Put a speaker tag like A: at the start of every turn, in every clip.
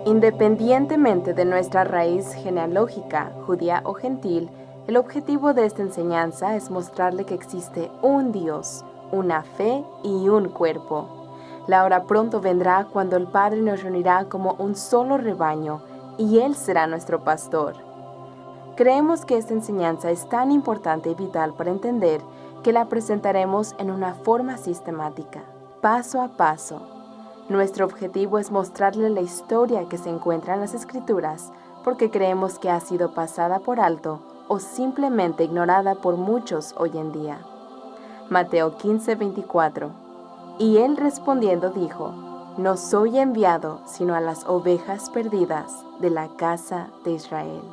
A: Independientemente de nuestra raíz genealógica, judía o gentil, el objetivo de esta enseñanza es mostrarle que existe un Dios, una fe y un cuerpo. La hora pronto vendrá cuando el Padre nos reunirá como un solo rebaño y Él será nuestro pastor. Creemos que esta enseñanza es tan importante y vital para entender que la presentaremos en una forma sistemática, paso a paso. Nuestro objetivo es mostrarle la historia que se encuentra en las Escrituras porque creemos que ha sido pasada por alto o simplemente ignorada por muchos hoy en día. Mateo 15:24. Y él respondiendo dijo: No soy enviado sino a las ovejas perdidas de la casa de Israel.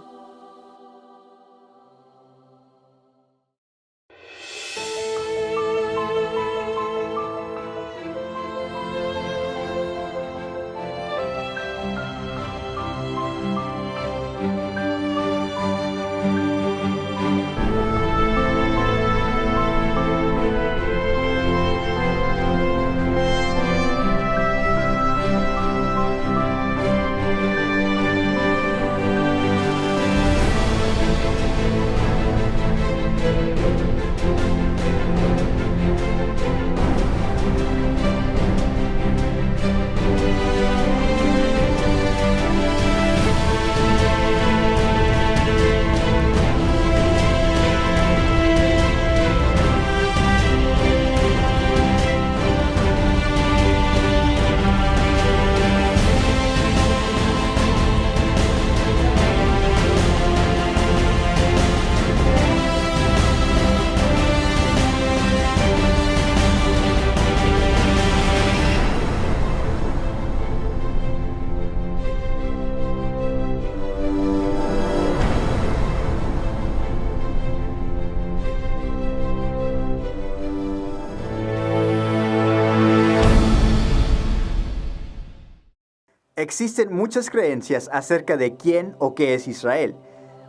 B: Existen muchas creencias acerca de quién o qué es Israel.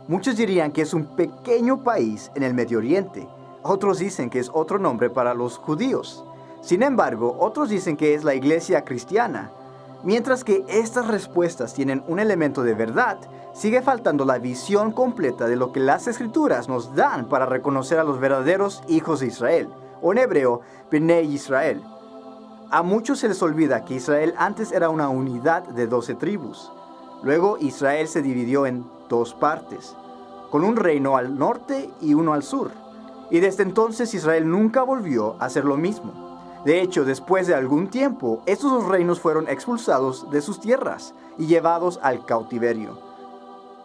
B: Muchos dirían que es un pequeño país en el Medio Oriente. Otros dicen que es otro nombre para los judíos. Sin embargo, otros dicen que es la iglesia cristiana. Mientras que estas respuestas tienen un elemento de verdad, sigue faltando la visión completa de lo que las Escrituras nos dan para reconocer a los verdaderos hijos de Israel, o en hebreo, Bnei Israel. A muchos se les olvida que Israel antes era una unidad de 12 tribus. Luego Israel se dividió en dos partes, con un reino al norte y uno al sur. Y desde entonces Israel nunca volvió a hacer lo mismo. De hecho, después de algún tiempo, estos dos reinos fueron expulsados de sus tierras y llevados al cautiverio.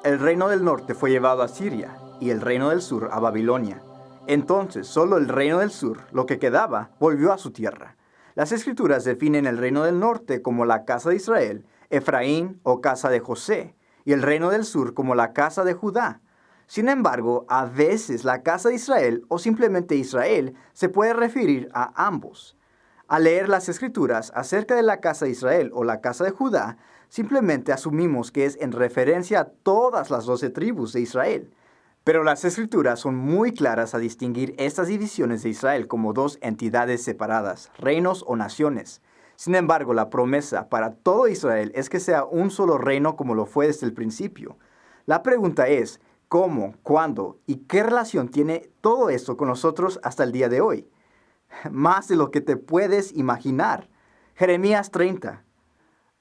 B: El reino del norte fue llevado a Siria y el reino del sur a Babilonia. Entonces, solo el reino del sur, lo que quedaba, volvió a su tierra. Las Escrituras definen el reino del norte como la casa de Israel, Efraín o casa de José, y el reino del sur como la casa de Judá. Sin embargo, a veces la casa de Israel o simplemente Israel se puede referir a ambos. Al leer las Escrituras acerca de la casa de Israel o la casa de Judá, simplemente asumimos que es en referencia a todas las 12 tribus de Israel. Pero las Escrituras son muy claras a distinguir estas divisiones de Israel como dos entidades separadas, reinos o naciones. Sin embargo, la promesa para todo Israel es que sea un solo reino como lo fue desde el principio. La pregunta es, ¿cómo, cuándo y qué relación tiene todo esto con nosotros hasta el día de hoy? Más de lo que te puedes imaginar. Jeremías 30.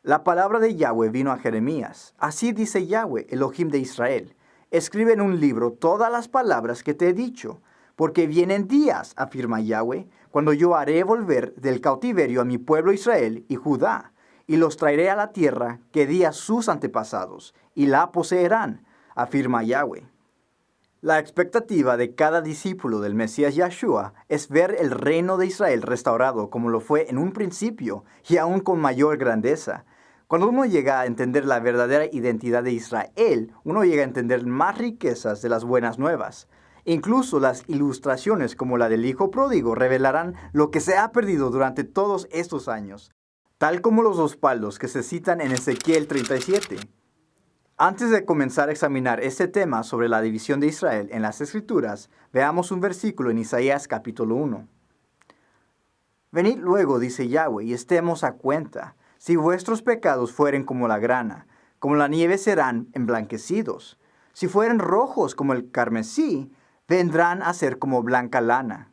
B: La palabra de Yahweh vino a Jeremías. Así dice Yahweh, Elohim de Israel. Escribe en un libro todas las palabras que te he dicho, porque vienen días, afirma Yahweh, cuando yo haré volver del cautiverio a mi pueblo Israel y Judá, y los traeré a la tierra que di a sus antepasados, y la poseerán, afirma Yahweh. La expectativa de cada discípulo del Mesías Yahshua es ver el reino de Israel restaurado como lo fue en un principio y aún con mayor grandeza. Cuando uno llega a entender la verdadera identidad de Israel, uno llega a entender más riquezas de las buenas nuevas. Incluso las ilustraciones como la del hijo pródigo revelarán lo que se ha perdido durante todos estos años, tal como los dos palos que se citan en Ezequiel 37. Antes de comenzar a examinar este tema sobre la división de Israel en las Escrituras, veamos un versículo en Isaías capítulo 1. Venid luego, dice Yahweh, y estemos a cuenta. Si vuestros pecados fueren como la grana, como la nieve serán emblanquecidos. Si fueren rojos como el carmesí, vendrán a ser como blanca lana.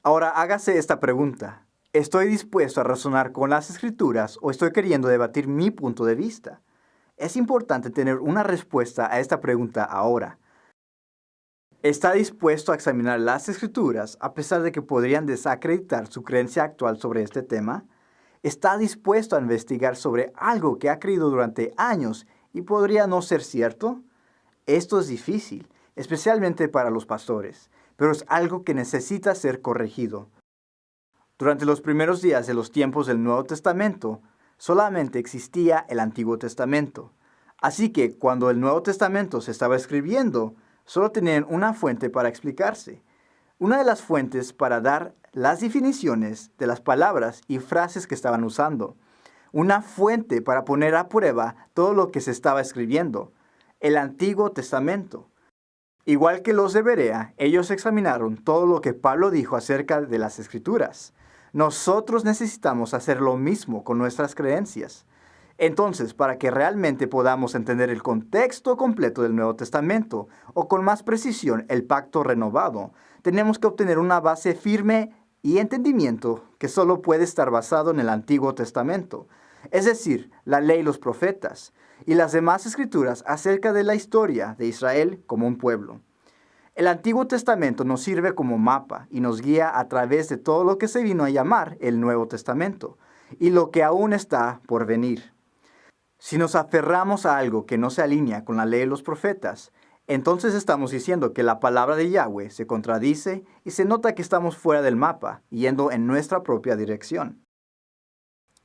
B: Ahora hágase esta pregunta. ¿Estoy dispuesto a razonar con las Escrituras o estoy queriendo debatir mi punto de vista? Es importante tener una respuesta a esta pregunta ahora. ¿Está dispuesto a examinar las Escrituras a pesar de que podrían desacreditar su creencia actual sobre este tema? ¿Está dispuesto a investigar sobre algo que ha creído durante años y podría no ser cierto? Esto es difícil, especialmente para los pastores, pero es algo que necesita ser corregido. Durante los primeros días de los tiempos del Nuevo Testamento, solamente existía el Antiguo Testamento. Así que cuando el Nuevo Testamento se estaba escribiendo, solo tenían una fuente para explicarse. Una de las fuentes para dar las definiciones de las palabras y frases que estaban usando. Una fuente para poner a prueba todo lo que se estaba escribiendo. El Antiguo Testamento. Igual que los de Berea, ellos examinaron todo lo que Pablo dijo acerca de las Escrituras. Nosotros necesitamos hacer lo mismo con nuestras creencias. Entonces, para que realmente podamos entender el contexto completo del Nuevo Testamento, o con más precisión el pacto renovado, tenemos que obtener una base firme y entendimiento que solo puede estar basado en el Antiguo Testamento, es decir, la ley y los profetas, y las demás escrituras acerca de la historia de Israel como un pueblo. El Antiguo Testamento nos sirve como mapa y nos guía a través de todo lo que se vino a llamar el Nuevo Testamento, y lo que aún está por venir. Si nos aferramos a algo que no se alinea con la ley de los profetas, entonces estamos diciendo que la palabra de Yahweh se contradice y se nota que estamos fuera del mapa, yendo en nuestra propia dirección.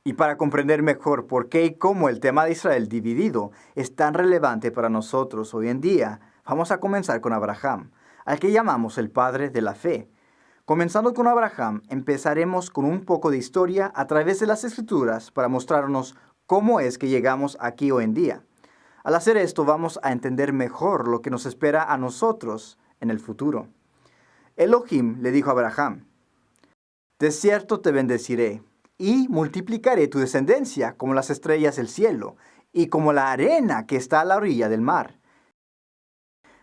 B: Y para comprender mejor por qué y cómo el tema de Israel dividido es tan relevante para nosotros hoy en día, vamos a comenzar con Abraham, al que llamamos el padre de la fe. Comenzando con Abraham, empezaremos con un poco de historia a través de las Escrituras para mostrarnos cómo es que llegamos aquí hoy en día. Al hacer esto vamos a entender mejor lo que nos espera a nosotros en el futuro. Elohim le dijo a Abraham, «De cierto te bendeciré, y multiplicaré tu descendencia como las estrellas del cielo, y como la arena que está a la orilla del mar».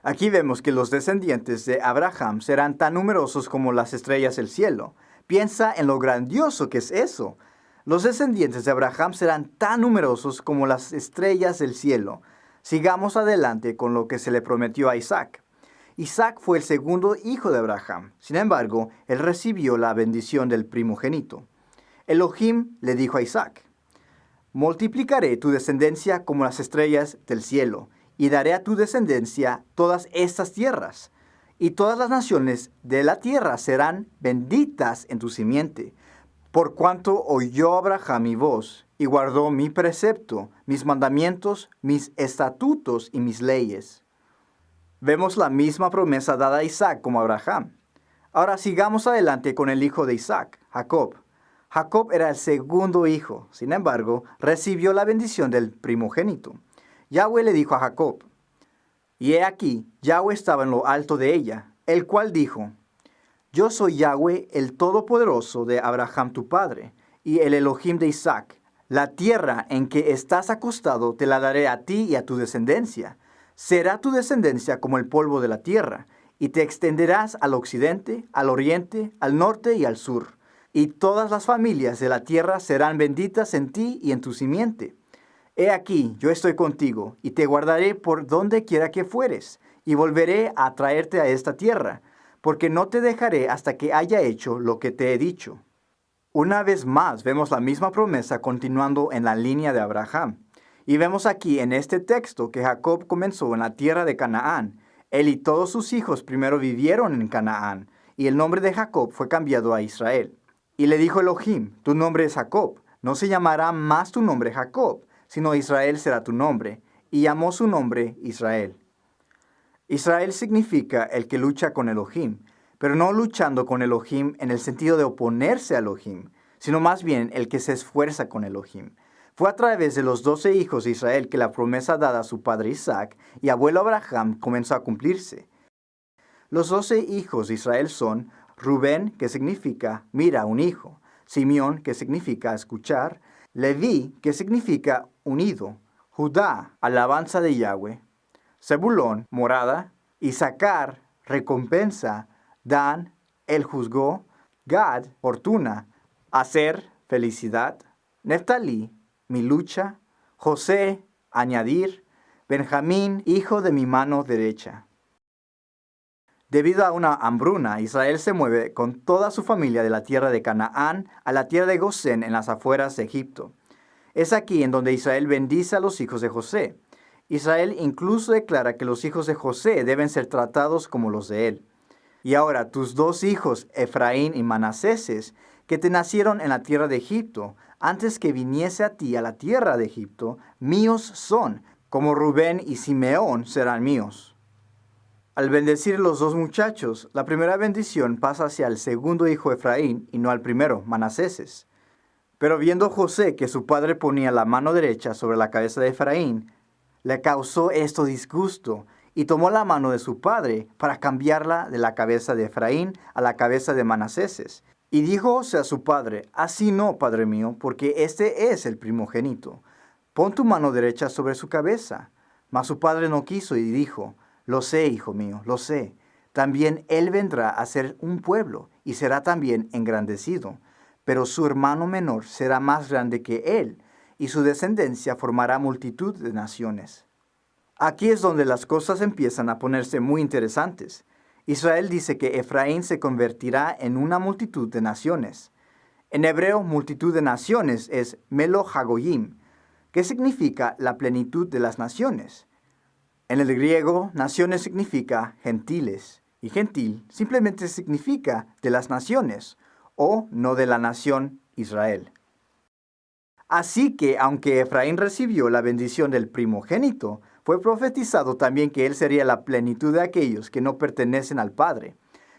B: Aquí vemos que los descendientes de Abraham serán tan numerosos como las estrellas del cielo. Piensa en lo grandioso que es eso. Los descendientes de Abraham serán tan numerosos como las estrellas del cielo. Sigamos adelante con lo que se le prometió a Isaac. Isaac fue el segundo hijo de Abraham. Sin embargo, él recibió la bendición del primogénito. Elohim le dijo a Isaac, «Multiplicaré tu descendencia como las estrellas del cielo, y daré a tu descendencia todas estas tierras, y todas las naciones de la tierra serán benditas en tu simiente. Por cuanto oyó Abraham mi voz, y guardó mi precepto, mis mandamientos, mis estatutos y mis leyes». Vemos la misma promesa dada a Isaac como a Abraham. Ahora sigamos adelante con el hijo de Isaac, Jacob. Jacob era el segundo hijo, sin embargo, recibió la bendición del primogénito. Yahweh le dijo a Jacob, «Y he aquí, Yahweh estaba en lo alto de ella, el cual dijo, Yo soy Yahweh, el Todopoderoso de Abraham tu padre, y el Elohim de Isaac. La tierra en que estás acostado te la daré a ti y a tu descendencia. Será tu descendencia como el polvo de la tierra, y te extenderás al occidente, al oriente, al norte y al sur. Y todas las familias de la tierra serán benditas en ti y en tu simiente. He aquí, yo estoy contigo, y te guardaré por donde quiera que fueres, y volveré a traerte a esta tierra, porque no te dejaré hasta que haya hecho lo que te he dicho». Una vez más vemos la misma promesa continuando en la línea de Abraham. Y vemos aquí en este texto que Jacob comenzó en la tierra de Canaán. Él y todos sus hijos primero vivieron en Canaán, y el nombre de Jacob fue cambiado a Israel. Y le dijo Elohim, «Tu nombre es Jacob, no se llamará más tu nombre Jacob, sino Israel será tu nombre». Y llamó su nombre Israel. Israel significa el que lucha con Elohim, pero no luchando con Elohim en el sentido de oponerse a Elohim, sino más bien el que se esfuerza con Elohim. Fue a través de los 12 hijos de Israel que la promesa dada a su padre Isaac y abuelo Abraham comenzó a cumplirse. Los 12 hijos de Israel son Rubén, que significa mira un hijo, Simeón, que significa escuchar, Leví, que significa unido, Judá, alabanza de Yahweh. Zebulón, morada. Isaacar, recompensa. Dan, él juzgó. Gad, fortuna. Aser, felicidad. Neftalí, mi lucha. José, añadir. Benjamín, hijo de mi mano derecha. Debido a una hambruna, Israel se mueve con toda su familia de la tierra de Canaán a la tierra de Gosén en las afueras de Egipto. Es aquí en donde Israel bendice a los hijos de José. Israel incluso declara que los hijos de José deben ser tratados como los de él. Y ahora tus dos hijos, Efraín y Manaseses, que te nacieron en la tierra de Egipto, antes que viniese a ti a la tierra de Egipto, míos son, como Rubén y Simeón serán míos. Al bendecir los dos muchachos, la primera bendición pasa hacia el segundo hijo Efraín y no al primero, Manaseses. Pero viendo José que su padre ponía la mano derecha sobre la cabeza de Efraín, le causó esto disgusto y tomó la mano de su padre para cambiarla de la cabeza de Efraín a la cabeza de Manaseses. Y dijo José a su padre: así no, padre mío, porque este es el primogénito. Pon tu mano derecha sobre su cabeza. Mas su padre no quiso y dijo: lo sé, hijo mío, lo sé. También él vendrá a ser un pueblo y será también engrandecido. Pero su hermano menor será más grande que él, y su descendencia formará multitud de naciones. Aquí es donde las cosas empiezan a ponerse muy interesantes. Israel dice que Efraín se convertirá en una multitud de naciones. En hebreo, multitud de naciones es Melo Hagoyim, que significa la plenitud de las naciones. En el griego, naciones significa gentiles, y gentil simplemente significa de las naciones, o no de la nación Israel. Así que, aunque Efraín recibió la bendición del primogénito, fue profetizado también que él sería la plenitud de aquellos que no pertenecen al Padre.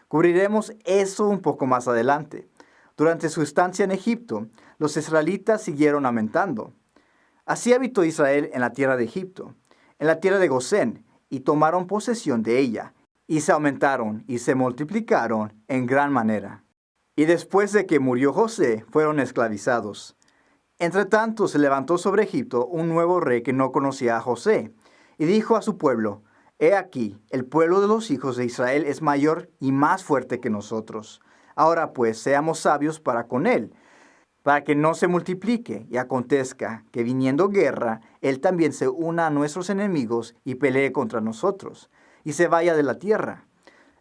B: Cubriremos eso un poco más adelante. Durante su estancia en Egipto, los israelitas siguieron aumentando. Así habitó Israel en la tierra de Egipto, en la tierra de Gosén, y tomaron posesión de ella, y se aumentaron y se multiplicaron en gran manera. Y después de que murió José, fueron esclavizados. Entre tanto se levantó sobre Egipto un nuevo rey que no conocía a José, y dijo a su pueblo: he aquí, el pueblo de los hijos de Israel es mayor y más fuerte que nosotros. Ahora pues, seamos sabios para con él, para que no se multiplique y acontezca que viniendo guerra, él también se una a nuestros enemigos y pelee contra nosotros, y se vaya de la tierra.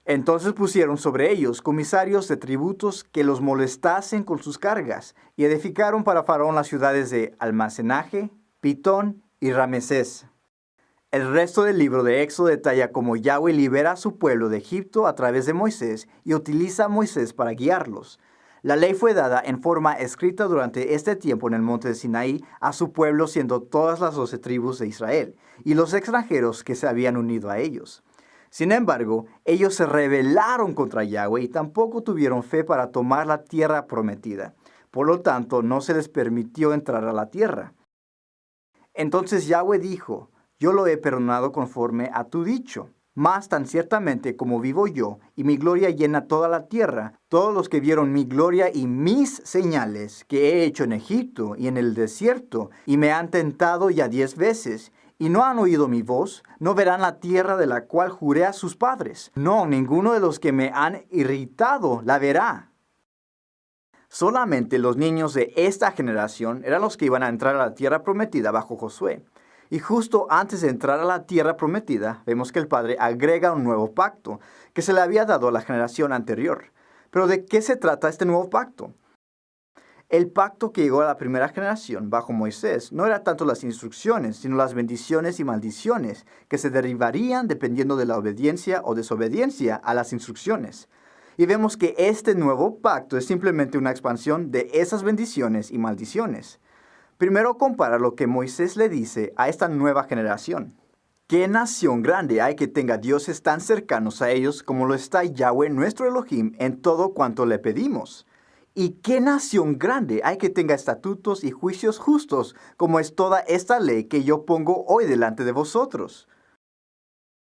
B: Entonces pusieron sobre ellos comisarios de tributos que los molestasen con sus cargas, y edificaron para Faraón las ciudades de Almacenaje, Pitón y Ramesés. El resto del libro de Éxodo detalla cómo Yahweh libera a su pueblo de Egipto a través de Moisés y utiliza a Moisés para guiarlos. La ley fue dada en forma escrita durante este tiempo en el monte de Sinaí a su pueblo, siendo todas las 12 tribus de Israel, y los extranjeros que se habían unido a ellos. Sin embargo, ellos se rebelaron contra Yahweh y tampoco tuvieron fe para tomar la tierra prometida. Por lo tanto, no se les permitió entrar a la tierra. Entonces Yahweh dijo: yo lo he perdonado conforme a tu dicho. Mas tan ciertamente como vivo yo, y mi gloria llena toda la tierra, todos los que vieron mi gloria y mis señales que he hecho en Egipto y en el desierto, y me han tentado ya 10 veces, y no han oído mi voz, no verán la tierra de la cual juré a sus padres. No, ninguno de los que me han irritado la verá. Solamente los niños de esta generación eran los que iban a entrar a la tierra prometida bajo Josué. Y justo antes de entrar a la tierra prometida, vemos que el Padre agrega un nuevo pacto que se le había dado a la generación anterior. Pero ¿de qué se trata este nuevo pacto? El pacto que llegó a la primera generación bajo Moisés no era tanto las instrucciones, sino las bendiciones y maldiciones que se derivarían dependiendo de la obediencia o desobediencia a las instrucciones. Y vemos que este nuevo pacto es simplemente una expansión de esas bendiciones y maldiciones. Primero compara lo que Moisés le dice a esta nueva generación. ¿Qué nación grande hay que tenga dioses tan cercanos a ellos como lo está Yahweh nuestro Elohim en todo cuanto le pedimos? ¿Y qué nación grande hay que tenga estatutos y juicios justos como es toda esta ley que yo pongo hoy delante de vosotros?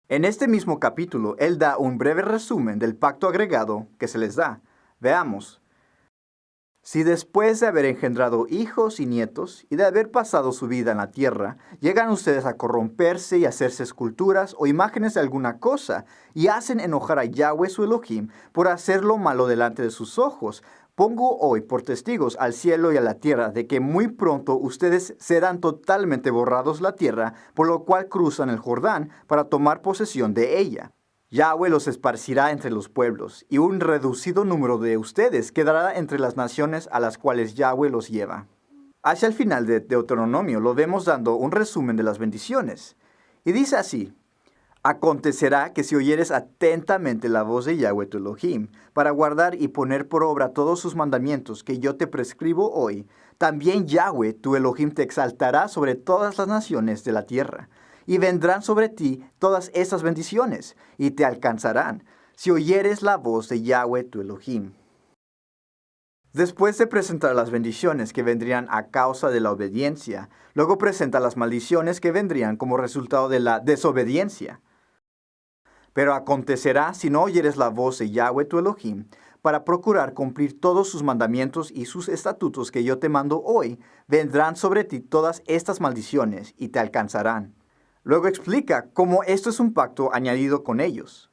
B: En este mismo capítulo, él da un breve resumen del pacto agregado que se les da. Veamos. Si después de haber engendrado hijos y nietos y de haber pasado su vida en la tierra, llegan ustedes a corromperse y hacerse esculturas o imágenes de alguna cosa, y hacen enojar a Yahweh su Elohim por hacer lo malo delante de sus ojos, pongo hoy por testigos al cielo y a la tierra de que muy pronto ustedes serán totalmente borrados la tierra, por lo cual cruzan el Jordán para tomar posesión de ella. Yahweh los esparcirá entre los pueblos, y un reducido número de ustedes quedará entre las naciones a las cuales Yahweh los lleva. Hacia el final de Deuteronomio lo vemos dando un resumen de las bendiciones. Y dice así: acontecerá que si oyeres atentamente la voz de Yahweh tu Elohim, para guardar y poner por obra todos sus mandamientos que yo te prescribo hoy, también Yahweh tu Elohim te exaltará sobre todas las naciones de la tierra. Y vendrán sobre ti todas estas bendiciones, y te alcanzarán, si oyeres la voz de Yahweh tu Elohim. Después de presentar las bendiciones que vendrían a causa de la obediencia, luego presenta las maldiciones que vendrían como resultado de la desobediencia. Pero acontecerá si no oyeres la voz de Yahweh tu Elohim, para procurar cumplir todos sus mandamientos y sus estatutos que yo te mando hoy, vendrán sobre ti todas estas maldiciones y te alcanzarán. Luego explica cómo esto es un pacto añadido con ellos.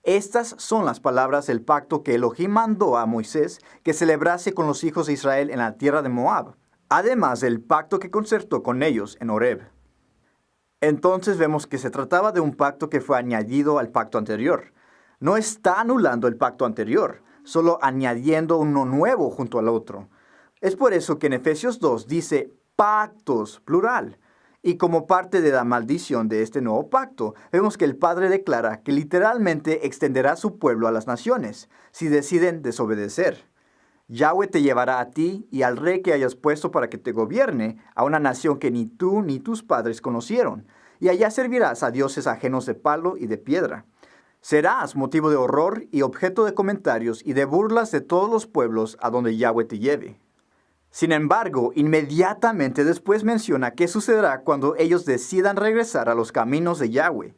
B: Estas son las palabras del pacto que Elohim mandó a Moisés que celebrase con los hijos de Israel en la tierra de Moab, además del pacto que concertó con ellos en Horeb. Entonces vemos que se trataba de un pacto que fue añadido al pacto anterior. No está anulando el pacto anterior, solo añadiendo uno nuevo junto al otro. Es por eso que en Efesios 2 dice pactos, plural. Y como parte de la maldición de este nuevo pacto, vemos que el Padre declara que literalmente extenderá su pueblo a las naciones, si deciden desobedecer. Yahweh te llevará a ti y al rey que hayas puesto para que te gobierne, a una nación que ni tú ni tus padres conocieron, y allá servirás a dioses ajenos de palo y de piedra. Serás motivo de horror y objeto de comentarios y de burlas de todos los pueblos a donde Yahweh te lleve. Sin embargo, inmediatamente después menciona qué sucederá cuando ellos decidan regresar a los caminos de Yahweh.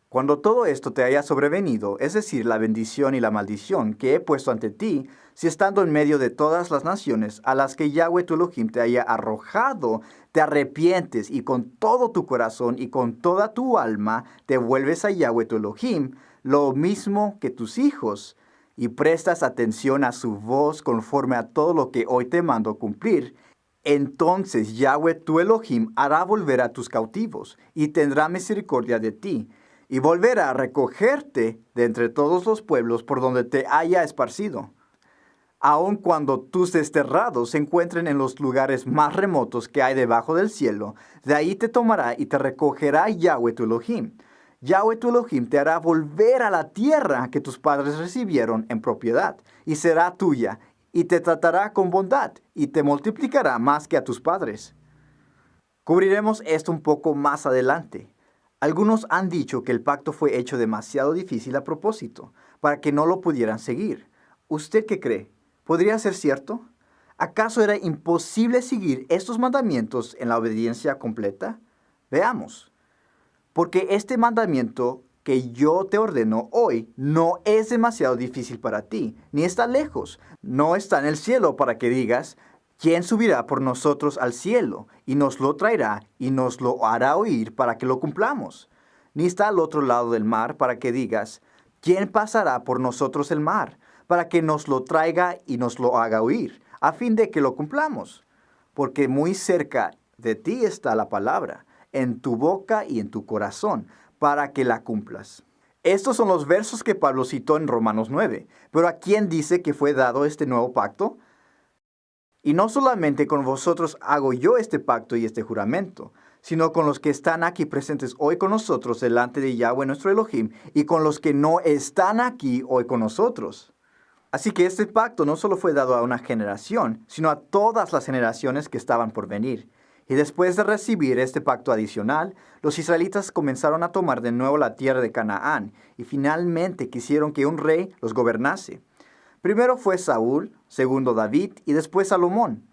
B: Cuando todo esto te haya sobrevenido, es decir, la bendición y la maldición que he puesto ante ti, si estando en medio de todas las naciones a las que Yahweh tu Elohim te haya arrojado, te arrepientes y con todo tu corazón y con toda tu alma te vuelves a Yahweh tu Elohim, lo mismo que tus hijos, y prestas atención a su voz conforme a todo lo que hoy te mando cumplir, entonces Yahweh tu Elohim hará volver a tus cautivos y tendrá misericordia de ti, y volverá a recogerte de entre todos los pueblos por donde te haya esparcido. Aun cuando tus desterrados se encuentren en los lugares más remotos que hay debajo del cielo, de ahí te tomará y te recogerá Yahweh tu Elohim. Yahweh tu Elohim te hará volver a la tierra que tus padres recibieron en propiedad, y será tuya, y te tratará con bondad, y te multiplicará más que a tus padres. Cubriremos esto un poco más adelante. Algunos han dicho que el pacto fue hecho demasiado difícil a propósito, para que no lo pudieran seguir. ¿Usted qué cree? ¿Podría ser cierto? ¿Acaso era imposible seguir estos mandamientos en la obediencia completa? Veamos. Porque este mandamiento que yo te ordeno hoy no es demasiado difícil para ti, ni está lejos. No está en el cielo para que digas, ¿quién subirá por nosotros al cielo y nos lo traerá y nos lo hará oír para que lo cumplamos? Ni está al otro lado del mar para que digas, ¿quién pasará por nosotros el mar para que nos lo traiga y nos lo haga oír, a fin de que lo cumplamos? Porque muy cerca de ti está la palabra, en tu boca y en tu corazón, para que la cumplas. Estos son los versos que Pablo citó en Romanos 9. Pero ¿a quién dice que fue dado este nuevo pacto? Y no solamente con vosotros hago yo este pacto y este juramento, sino con los que están aquí presentes hoy con nosotros delante de Yahweh nuestro Elohim, y con los que no están aquí hoy con nosotros. Así que este pacto no solo fue dado a una generación, sino a todas las generaciones que estaban por venir. Y después de recibir este pacto adicional, los israelitas comenzaron a tomar de nuevo la tierra de Canaán, y finalmente quisieron que un rey los gobernase. Primero fue Saúl, segundo David y después Salomón.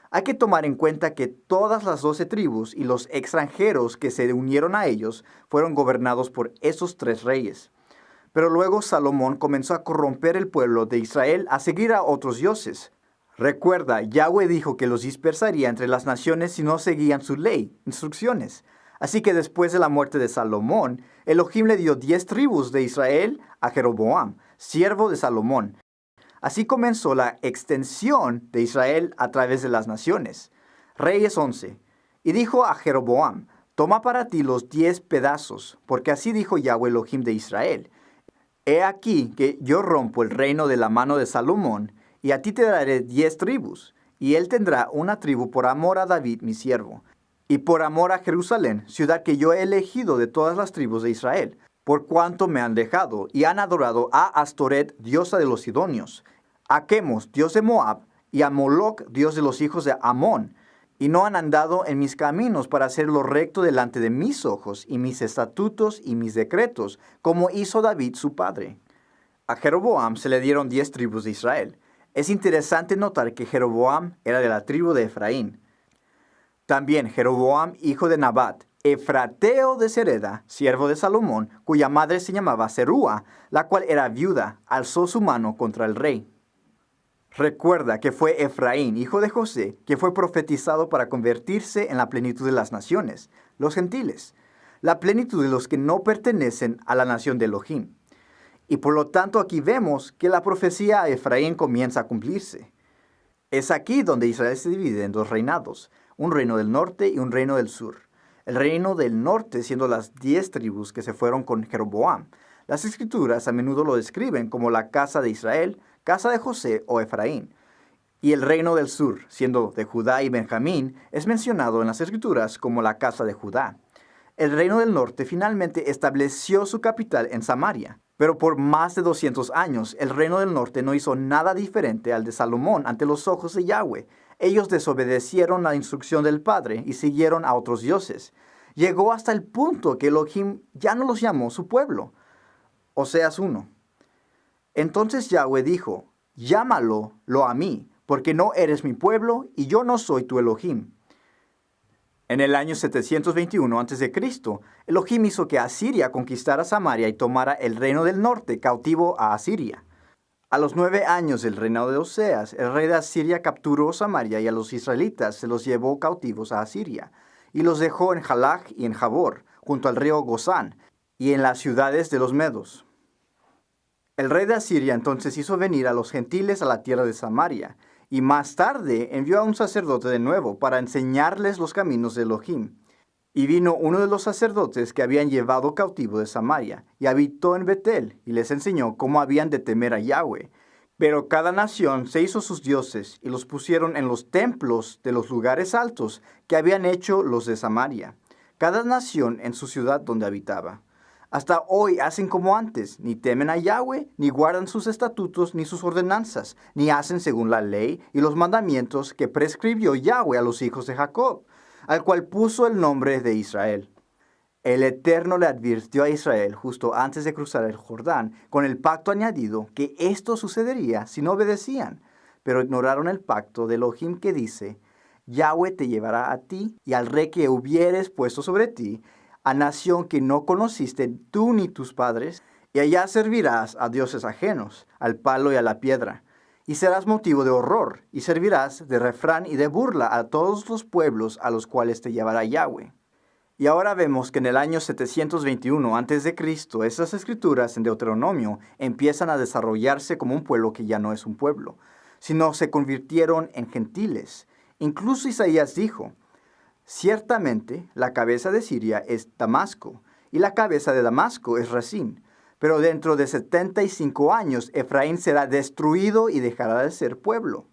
B: Hay que tomar en cuenta que todas las 12 tribus y los extranjeros que se unieron a ellos fueron gobernados por esos 3 reyes. Pero luego Salomón comenzó a corromper el pueblo de Israel a seguir a otros dioses. Recuerda, Yahweh dijo que los dispersaría entre las naciones si no seguían su ley, instrucciones. Así que después de la muerte de Salomón, Elohim le dio 10 tribus de Israel a Jeroboam, siervo de Salomón. Así comenzó la extensión de Israel a través de las naciones. Reyes 11. Y dijo a Jeroboam, toma para ti los 10 pedazos, porque así dijo Yahweh Elohim de Israel. He aquí que yo rompo el reino de la mano de Salomón, y a ti te daré 10 tribus, y él tendrá una tribu por amor a David mi siervo, y por amor a Jerusalén, ciudad que yo he elegido de todas las tribus de Israel, por cuanto me han dejado, y han adorado a Astoret, diosa de los Sidonios, a Chemos, dios de Moab, y a Moloc, dios de los hijos de Amón, y no han andado en mis caminos para hacer lo recto delante de mis ojos, y mis estatutos y mis decretos, como hizo David su padre. A Jeroboam se le dieron 10 tribus de Israel. Es interesante notar que Jeroboam era de la tribu de Efraín. También Jeroboam, hijo de Nabat, efrateo de Sereda, siervo de Salomón, cuya madre se llamaba Serúa, la cual era viuda, alzó su mano contra el rey. Recuerda que fue Efraín, hijo de José, que fue profetizado para convertirse en la plenitud de las naciones, los gentiles, la plenitud de los que no pertenecen a la nación de Elohim. Y por lo tanto aquí vemos que la profecía a Efraín comienza a cumplirse. Es aquí donde Israel se divide en 2 reinados, un reino del norte y un reino del sur. El reino del norte siendo las 10 tribus que se fueron con Jeroboam. Las escrituras a menudo lo describen como la casa de Israel, casa de José o Efraín. Y el reino del sur, siendo de Judá y Benjamín, es mencionado en las escrituras como la casa de Judá. El reino del norte finalmente estableció su capital en Samaria. Pero por más de 200 años, el reino del norte no hizo nada diferente al de Salomón ante los ojos de Yahweh. Ellos desobedecieron la instrucción del Padre y siguieron a otros dioses. Llegó hasta el punto que Elohim ya no los llamó su pueblo. Oseas 1. Entonces Yahweh dijo, llámalo a mí, porque no eres mi pueblo y yo no soy tu Elohim. En el año 721 a.C., Elohim hizo que Asiria conquistara Samaria y tomara el reino del norte cautivo a Asiria. A los 9 años del reinado de Oseas, el rey de Asiria capturó Samaria y a los israelitas se los llevó cautivos a Asiria, y los dejó en Jalach y en Jabor, junto al río Gozán, y en las ciudades de los medos. El rey de Asiria entonces hizo venir a los gentiles a la tierra de Samaria, y más tarde envió a un sacerdote de nuevo para enseñarles los caminos de Elohim. Y vino uno de los sacerdotes que habían llevado cautivo de Samaria, y habitó en Betel, y les enseñó cómo habían de temer a Yahweh. Pero cada nación se hizo sus dioses, y los pusieron en los templos de los lugares altos que habían hecho los de Samaria, cada nación en su ciudad donde habitaba. Hasta hoy hacen como antes, ni temen a Yahweh, ni guardan sus estatutos, ni sus ordenanzas, ni hacen según la ley y los mandamientos que prescribió Yahweh a los hijos de Jacob, al cual puso el nombre de Israel. El Eterno le advirtió a Israel justo antes de cruzar el Jordán, con el pacto añadido, que esto sucedería si no obedecían, pero ignoraron el pacto de Elohim que dice, Yahweh te llevará a ti y al rey que hubieres puesto sobre ti, a nación que no conociste tú ni tus padres, y allá servirás a dioses ajenos, al palo y a la piedra, y serás motivo de horror, y servirás de refrán y de burla a todos los pueblos a los cuales te llevará Yahweh. Y ahora vemos que en el año 721 a.C., esas escrituras en Deuteronomio empiezan a desarrollarse como un pueblo que ya no es un pueblo, sino se convirtieron en gentiles. Incluso Isaías dijo, ciertamente, la cabeza de Siria es Damasco, y la cabeza de Damasco es Rezín. Pero dentro de 75 años, Efraín será destruido y dejará de ser pueblo.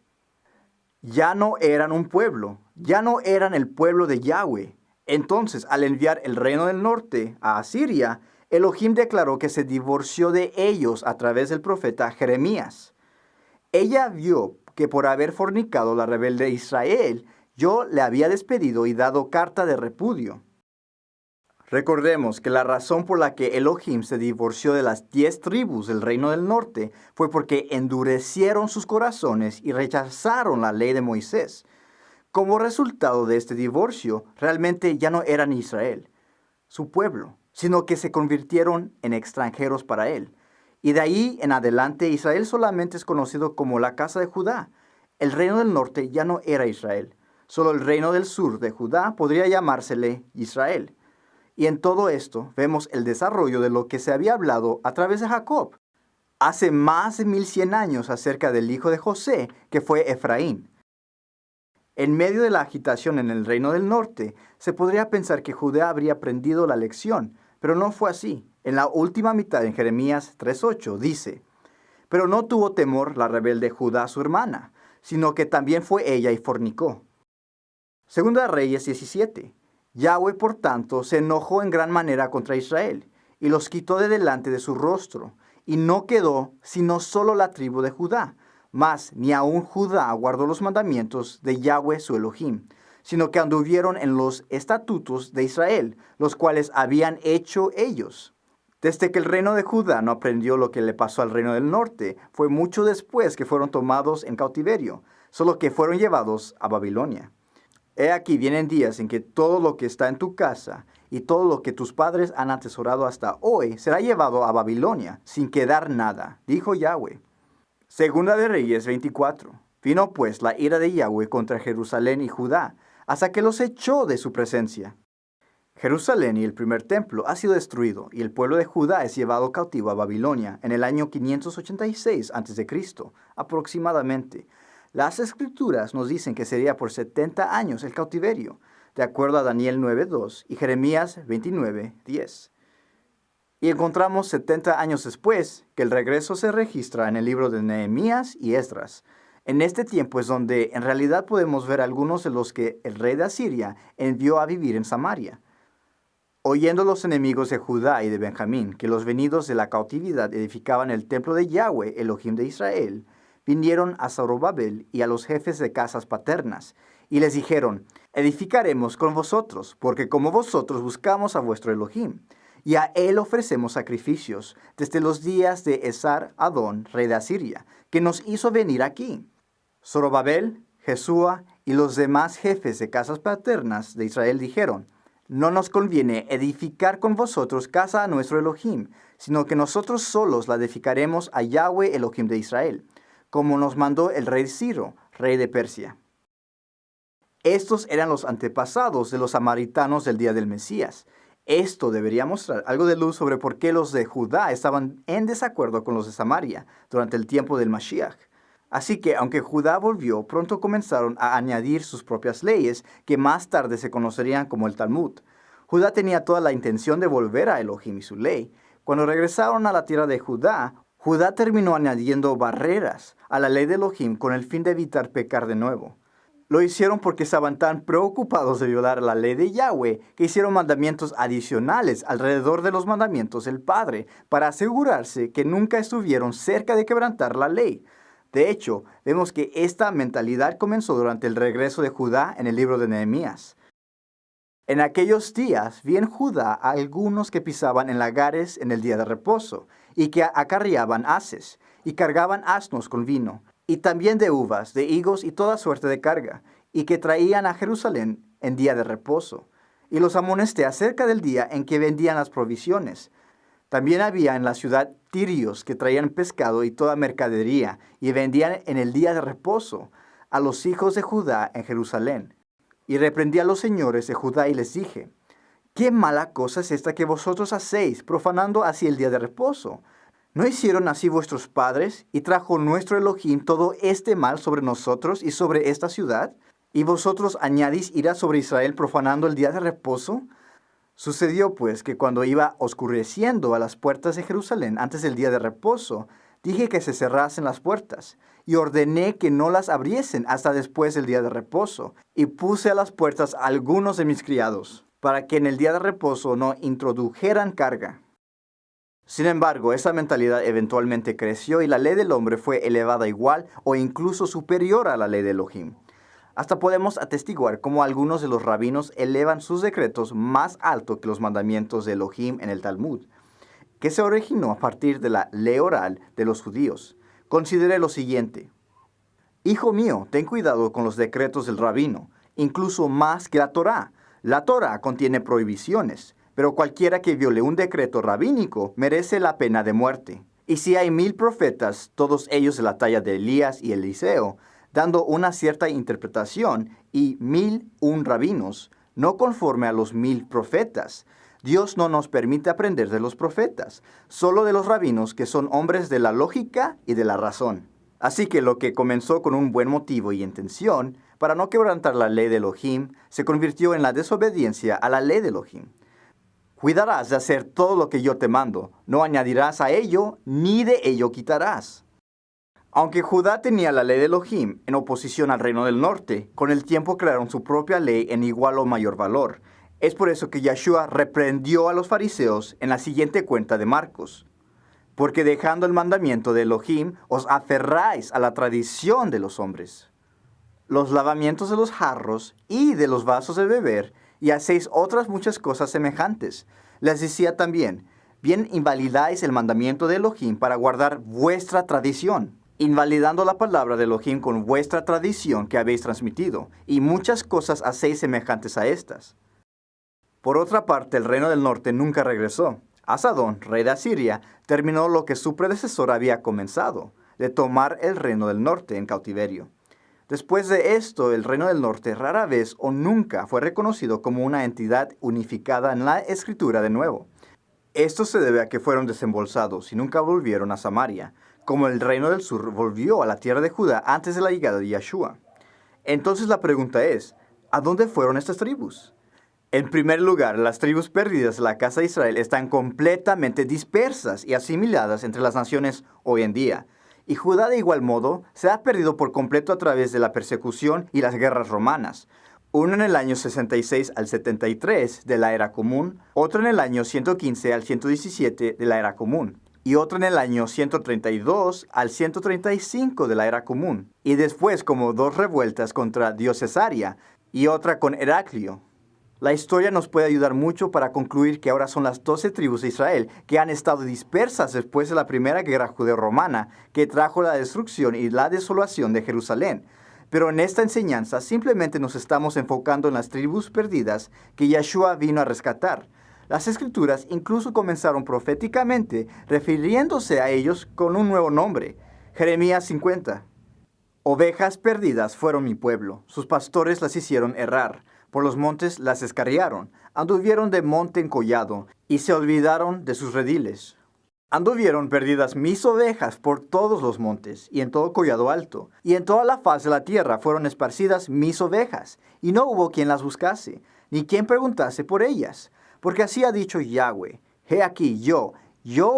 B: Ya no eran un pueblo, ya no eran el pueblo de Yahweh. Entonces, al enviar el reino del norte a Asiria, Elohim declaró que se divorció de ellos a través del profeta Jeremías. Ella vio que por haber fornicado la rebelde Israel, yo le había despedido y dado carta de repudio. Recordemos que la razón por la que Elohim se divorció de las 10 tribus del reino del norte fue porque endurecieron sus corazones y rechazaron la ley de Moisés. Como resultado de este divorcio, realmente ya no eran Israel, su pueblo, sino que se convirtieron en extranjeros para él. Y de ahí en adelante Israel solamente es conocido como la casa de Judá. el reino del norte ya no era Israel. Solo el reino del sur de Judá podría llamársele Israel. Y en todo esto vemos el desarrollo de lo que se había hablado a través de Jacob hace más de 1100 años acerca del hijo de José, que fue Efraín. En medio de la agitación en el reino del norte, se podría pensar que Judá habría aprendido la lección, pero no fue así. En la última mitad, en Jeremías 3:8, dice: «Pero no tuvo temor la rebelde Judá su hermana, sino que también fue ella y fornicó». Segunda Reyes 17. Yahweh, por tanto, se enojó en gran manera contra Israel, y los quitó de delante de su rostro, y no quedó sino solo la tribu de Judá. Mas ni aun Judá guardó los mandamientos de Yahweh su Elohim, sino que anduvieron en los estatutos de Israel, los cuales habían hecho ellos. Desde que el reino de Judá no aprendió lo que le pasó al reino del norte, fue mucho después que fueron tomados en cautiverio, solo que fueron llevados a Babilonia. He aquí vienen días en que todo lo que está en tu casa y todo lo que tus padres han atesorado hasta hoy será llevado a Babilonia, sin quedar nada, dijo Yahweh. Segunda de Reyes 24. Vino pues la ira de Yahweh contra Jerusalén y Judá, hasta que los echó de su presencia. Jerusalén y el primer templo ha sido destruido, y el pueblo de Judá es llevado cautivo a Babilonia en el año 586 a.C., aproximadamente. Las Escrituras nos dicen que sería por 70 años el cautiverio, de acuerdo a Daniel 9:2 y Jeremías 29:10. Y encontramos 70 años después que el regreso se registra en el libro de Nehemías y Esdras. En este tiempo es donde en realidad podemos ver algunos de los que el rey de Asiria envió a vivir en Samaria. Oyendo los enemigos de Judá y de Benjamín que los venidos de la cautividad edificaban el templo de Yahweh, Elohim de Israel, vinieron a Zorobabel y a los jefes de casas paternas, y les dijeron: «Edificaremos con vosotros, porque como vosotros buscamos a vuestro Elohim, y a él ofrecemos sacrificios desde los días de Esar-Adón, rey de Asiria, que nos hizo venir aquí». Zorobabel, Jesúa y los demás jefes de casas paternas de Israel dijeron: «No nos conviene edificar con vosotros casa a nuestro Elohim, sino que nosotros solos la edificaremos a Yahweh Elohim de Israel, como nos mandó el rey Ciro, rey de Persia». Estos eran los antepasados de los samaritanos del día del Mesías. Esto debería mostrar algo de luz sobre por qué los de Judá estaban en desacuerdo con los de Samaria durante el tiempo del Mashiach. Así que, aunque Judá volvió, pronto comenzaron a añadir sus propias leyes, que más tarde se conocerían como el Talmud. Judá tenía toda la intención de volver a Elohim y su ley. Cuando regresaron a la tierra de Judá, Judá terminó añadiendo barreras a la ley de Elohim con el fin de evitar pecar de nuevo. Lo hicieron porque estaban tan preocupados de violar la ley de Yahweh que hicieron mandamientos adicionales alrededor de los mandamientos del Padre para asegurarse que nunca estuvieron cerca de quebrantar la ley. De hecho, vemos que esta mentalidad comenzó durante el regreso de Judá en el libro de Nehemías. En aquellos días vi en Judá a algunos que pisaban en lagares en el día de reposo, y que acarreaban haces, y cargaban asnos con vino, y también de uvas, de higos y toda suerte de carga, y que traían a Jerusalén en día de reposo. Y los amonesté acerca del día en que vendían las provisiones. También había en la ciudad tirios que traían pescado y toda mercadería, y vendían en el día de reposo a los hijos de Judá en Jerusalén. Y reprendí a los señores de Judá y les dije: «¿Qué mala cosa es esta que vosotros hacéis, profanando así el día de reposo? ¿No hicieron así vuestros padres, y trajo nuestro Elohim todo este mal sobre nosotros y sobre esta ciudad? ¿Y vosotros añadís ira sobre Israel profanando el día de reposo?» Sucedió pues que cuando iba oscureciendo a las puertas de Jerusalén antes del día de reposo, dije que se cerrasen las puertas, y ordené que no las abriesen hasta después del día de reposo, y puse a las puertas a algunos de mis criados, para que en el día de reposo no introdujeran carga. Sin embargo, esa mentalidad eventualmente creció y la ley del hombre fue elevada igual o incluso superior a la ley de Elohim. Hasta podemos atestiguar cómo algunos de los rabinos elevan sus decretos más alto que los mandamientos de Elohim en el Talmud, que se originó a partir de la ley oral de los judíos. Considere lo siguiente: «Hijo mío, ten cuidado con los decretos del rabino, incluso más que la Torá. La Torá contiene prohibiciones, pero cualquiera que viole un decreto rabínico merece la pena de muerte. Y si hay 1000 profetas, todos ellos de la talla de Elías y Eliseo, dando una cierta interpretación, y 1,001 rabinos, no conforme a los 1,000 profetas. Dios no nos permite aprender de los profetas, solo de los rabinos, que son hombres de la lógica y de la razón. Así que lo que comenzó con un buen motivo y intención, para no quebrantar la ley de Elohim, se convirtió en la desobediencia a la ley de Elohim. Cuidarás de hacer todo lo que yo te mando, no añadirás a ello, ni de ello quitarás. Aunque Judá tenía la ley de Elohim en oposición al reino del norte, con el tiempo crearon su propia ley en igual o mayor valor. Es por eso que Yeshua reprendió a los fariseos en la siguiente cuenta de Marcos. Porque dejando el mandamiento de Elohim, os aferráis a la tradición de los hombres, los lavamientos de los jarros y de los vasos de beber, y hacéis otras muchas cosas semejantes. Les decía también, bien invalidáis el mandamiento de Elohim para guardar vuestra tradición, invalidando la palabra de Elohim con vuestra tradición que habéis transmitido, y muchas cosas hacéis semejantes a estas. Por otra parte, el reino del norte nunca regresó. Asadón, rey de Asiria, terminó lo que su predecesor había comenzado, de tomar el reino del norte en cautiverio. Después de esto, el reino del norte rara vez o nunca fue reconocido como una entidad unificada en la escritura de nuevo. Esto se debe a que fueron desembolsados y nunca volvieron a Samaria, como el reino del sur volvió a la tierra de Judá antes de la llegada de Yeshua. Entonces la pregunta es, ¿a dónde fueron estas tribus? En primer lugar, las tribus perdidas de la casa de Israel están completamente dispersas y asimiladas entre las naciones hoy en día. Y Judá de igual modo se ha perdido por completo a través de la persecución y las guerras romanas. Uno en el año 66 al 73 de la era común, otro en el año 115 al 117 de la era común, y otro en el año 132 al 135 de la era común, y después como 2 revueltas contra Diocesaria y otra con Heraclio. La historia nos puede ayudar mucho para concluir que ahora son las 12 tribus de Israel que han estado dispersas después de la primera guerra judeo-romana que trajo la destrucción y la desolación de Jerusalén. Pero en esta enseñanza simplemente nos estamos enfocando en las tribus perdidas que Yeshua vino a rescatar. Las escrituras incluso comenzaron proféticamente refiriéndose a ellos con un nuevo nombre. Jeremías 50. Ovejas perdidas fueron mi pueblo, sus pastores las hicieron errar. Por los montes las escarriaron, anduvieron de monte en collado, y se olvidaron de sus rediles. Anduvieron perdidas mis ovejas por todos los montes, y en todo collado alto, y en toda la faz de la tierra fueron esparcidas mis ovejas, y no hubo quien las buscase, ni quien preguntase por ellas. Porque así ha dicho Yahweh, he aquí yo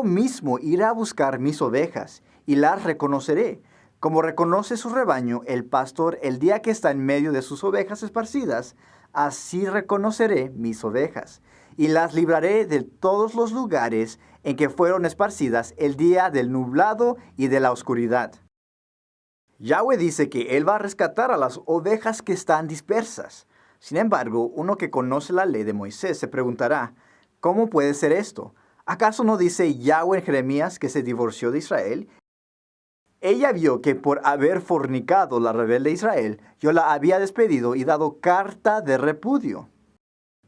B: mismo iré a buscar mis ovejas, y las reconoceré, como reconoce su rebaño el pastor el día que está en medio de sus ovejas esparcidas. Así reconoceré mis ovejas, y las libraré de todos los lugares en que fueron esparcidas el día del nublado y de la oscuridad. Yahweh dice que Él va a rescatar a las ovejas que están dispersas. Sin embargo, uno que conoce la ley de Moisés se preguntará, ¿cómo puede ser esto? ¿Acaso no dice Yahweh en Jeremías que se divorció de Israel? Ella vio que por haber fornicado la rebelde Israel, yo la había despedido y dado carta de repudio.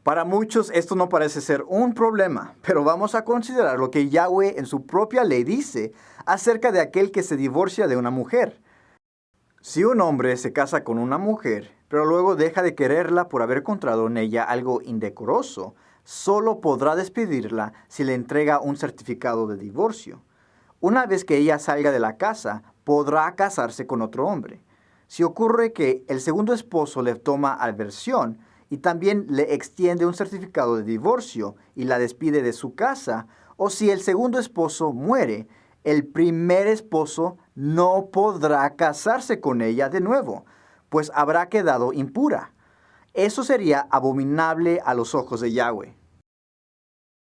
B: Para muchos esto no parece ser un problema, pero vamos a considerar lo que Yahweh en su propia ley dice acerca de aquel que se divorcia de una mujer. Si un hombre se casa con una mujer, pero luego deja de quererla por haber encontrado en ella algo indecoroso, solo podrá despedirla si le entrega un certificado de divorcio. Una vez que ella salga de la casa, podrá casarse con otro hombre. Si ocurre que el segundo esposo le toma aversión y también le extiende un certificado de divorcio y la despide de su casa, o si el segundo esposo muere, el primer esposo no podrá casarse con ella de nuevo, pues habrá quedado impura. Eso sería abominable a los ojos de Yahweh.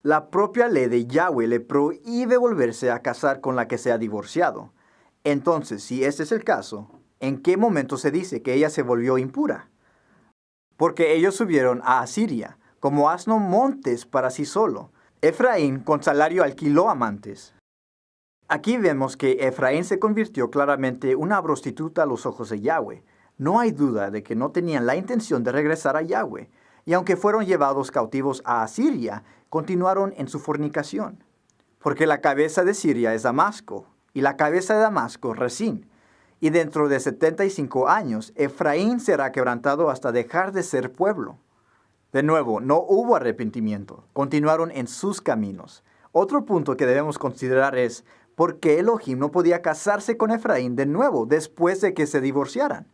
B: La propia ley de Yahweh le prohíbe volverse a casar con la que se ha divorciado. Entonces, si este es el caso, ¿en qué momento se dice que ella se volvió impura? Porque ellos subieron a Asiria, como asno montes para sí solo. Efraín con salario alquiló amantes. Aquí vemos que Efraín se convirtió claramente en una prostituta a los ojos de Yahweh. No hay duda de que no tenían la intención de regresar a Yahweh, y aunque fueron llevados cautivos a Asiria, continuaron en su fornicación. Porque la cabeza de Siria es Damasco, y la cabeza de Damasco Resín. Y dentro de 75 años, Efraín será quebrantado hasta dejar de ser pueblo. De nuevo, no hubo arrepentimiento. Continuaron en sus caminos. Otro punto que debemos considerar es por qué Elohim no podía casarse con Efraín de nuevo después de que se divorciaran.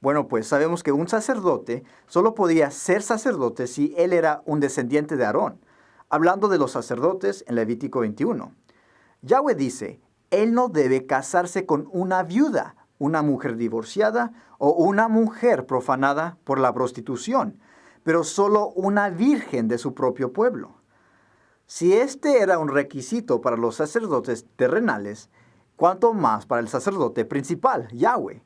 B: Bueno, pues sabemos que un sacerdote solo podía ser sacerdote si él era un descendiente de Aarón. Hablando de los sacerdotes en Levítico 21. Yahweh dice, él no debe casarse con una viuda, una mujer divorciada o una mujer profanada por la prostitución, pero solo una virgen de su propio pueblo. Si este era un requisito para los sacerdotes terrenales, ¿cuánto más para el sacerdote principal, Yahweh?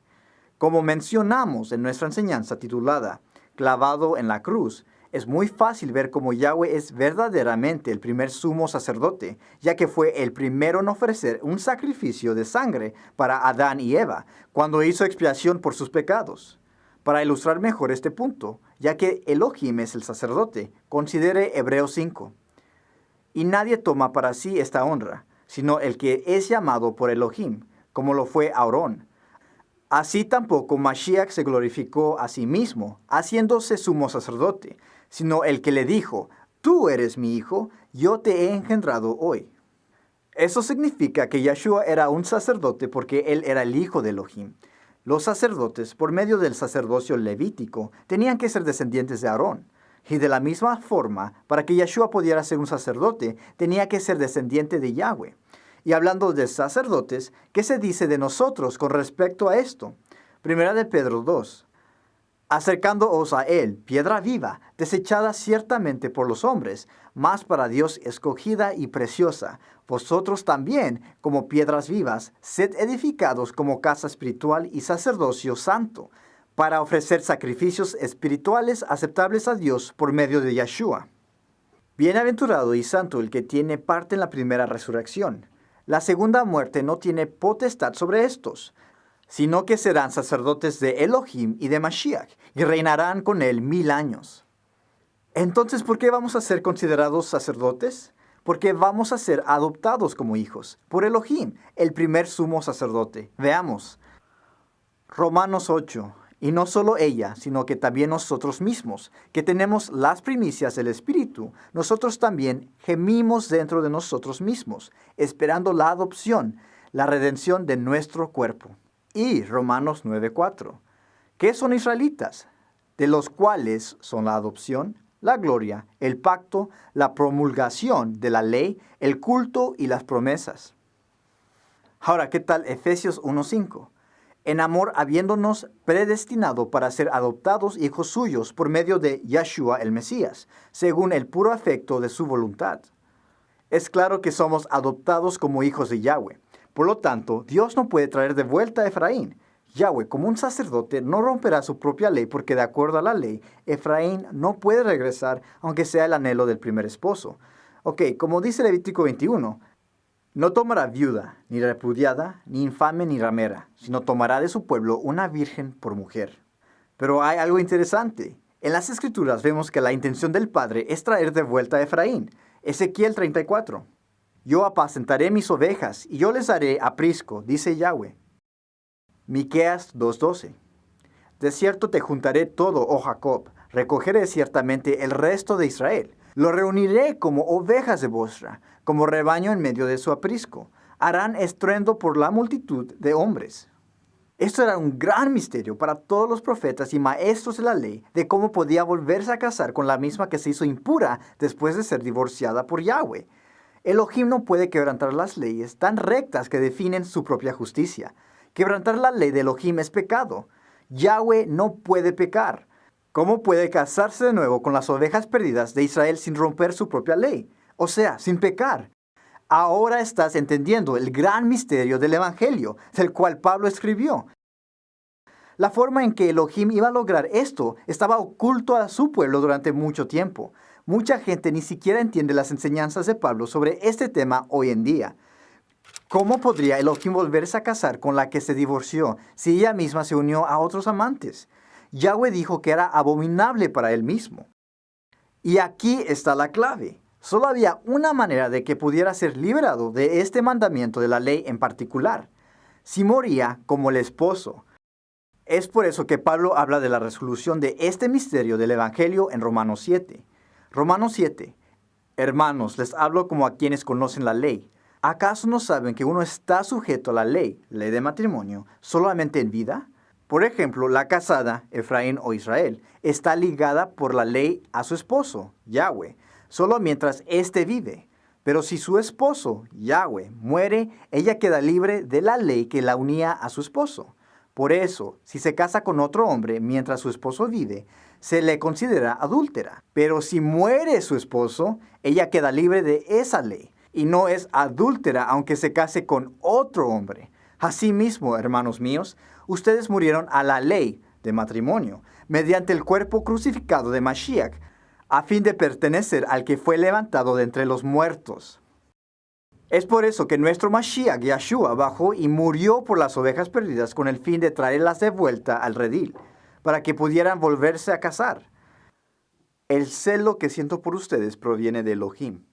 B: Como mencionamos en nuestra enseñanza titulada Clavado en la cruz, es muy fácil ver cómo Yahweh es verdaderamente el primer sumo sacerdote, ya que fue el primero en ofrecer un sacrificio de sangre para Adán y Eva, cuando hizo expiación por sus pecados. Para ilustrar mejor este punto, ya que Elohim es el sacerdote, considere Hebreos 5. Y nadie toma para sí esta honra, sino el que es llamado por Elohim, como lo fue Aarón. Así tampoco Mashiach se glorificó a sí mismo, haciéndose sumo sacerdote, sino el que le dijo, tú eres mi hijo, yo te he engendrado hoy. Eso significa que Yeshua era un sacerdote porque él era el hijo de Elohim. Los sacerdotes, por medio del sacerdocio levítico, tenían que ser descendientes de Aarón. Y de la misma forma, para que Yeshua pudiera ser un sacerdote, tenía que ser descendiente de Yahweh. Y hablando de sacerdotes, ¿qué se dice de nosotros con respecto a esto? Primera de Pedro 2. Acercándoos a él, piedra viva, desechada ciertamente por los hombres, mas para Dios escogida y preciosa. Vosotros también, como piedras vivas, sed edificados como casa espiritual y sacerdocio santo, para ofrecer sacrificios espirituales aceptables a Dios por medio de Yeshua. Bienaventurado y santo el que tiene parte en la primera resurrección. La segunda muerte no tiene potestad sobre estos, sino que serán sacerdotes de Elohim y de Mashiach, y reinarán con él 1000 años. Entonces, ¿por qué vamos a ser considerados sacerdotes? Porque vamos a ser adoptados como hijos, por Elohim, el primer sumo sacerdote. Veamos. Romanos 8. Y no solo ella, sino que también nosotros mismos, que tenemos las primicias del Espíritu, nosotros también gemimos dentro de nosotros mismos, esperando la adopción, la redención de nuestro cuerpo. Y Romanos 9:4. ¿Qué son israelitas? De los cuales son la adopción, la gloria, el pacto, la promulgación de la ley, el culto y las promesas. Ahora, ¿qué tal Efesios 1:5? En amor habiéndonos predestinado para ser adoptados hijos suyos por medio de Yeshua el Mesías, según el puro afecto de su voluntad. Es claro que somos adoptados como hijos de Yahweh. Por lo tanto, Dios no puede traer de vuelta a Efraín. Yahweh, como un sacerdote, no romperá su propia ley porque de acuerdo a la ley, Efraín no puede regresar aunque sea el anhelo del primer esposo. Como dice Levítico 21, no tomará viuda, ni repudiada, ni infame, ni ramera, sino tomará de su pueblo una virgen por mujer. Pero hay algo interesante. En las Escrituras vemos que la intención del Padre es traer de vuelta a Efraín. Ezequiel 34. Yo apacentaré mis ovejas, y yo les daré aprisco, dice Yahweh. Miqueas 2:12. De cierto te juntaré todo, oh Jacob, recogeré ciertamente el resto de Israel. Lo reuniré como ovejas de Bosra, como rebaño en medio de su aprisco. Harán estruendo por la multitud de hombres. Esto era un gran misterio para todos los profetas y maestros de la ley de cómo podía volverse a casar con la misma que se hizo impura después de ser divorciada por Yahweh. Elohim no puede quebrantar las leyes tan rectas que definen su propia justicia. Quebrantar la ley de Elohim es pecado. Yahweh no puede pecar. ¿Cómo puede casarse de nuevo con las ovejas perdidas de Israel sin romper su propia ley? O sea, sin pecar. Ahora estás entendiendo el gran misterio del Evangelio, del cual Pablo escribió. La forma en que Elohim iba a lograr esto estaba oculto a su pueblo durante mucho tiempo. Mucha gente ni siquiera entiende las enseñanzas de Pablo sobre este tema hoy en día. ¿Cómo podría Elohim volverse a casar con la que se divorció si ella misma se unió a otros amantes? Yahweh dijo que era abominable para él mismo. Y aquí está la clave. Solo había una manera de que pudiera ser liberado de este mandamiento de la ley en particular. si moría como el esposo. Es por eso que Pablo habla de la resolución de este misterio del Evangelio en Romanos 7. Romanos 7. Hermanos, les hablo como a quienes conocen la ley. ¿Acaso no saben que uno está sujeto a la ley de matrimonio, solamente en vida? Por ejemplo, la casada, Efraín o Israel, está ligada por la ley a su esposo, Yahweh, solo mientras éste vive. Pero si su esposo, Yahweh, muere, ella queda libre de la ley que la unía a su esposo. Por eso, si se casa con otro hombre mientras su esposo vive, se le considera adúltera. Pero si muere su esposo, ella queda libre de esa ley y no es adúltera aunque se case con otro hombre. Asimismo, hermanos míos, ustedes murieron a la ley de matrimonio mediante el cuerpo crucificado de Mashiach, a fin de pertenecer al que fue levantado de entre los muertos. Es por eso que nuestro Mashiach, Yahshua, bajó y murió por las ovejas perdidas con el fin de traerlas de vuelta al redil, para que pudieran volverse a casar. El celo que siento por ustedes proviene de Elohim,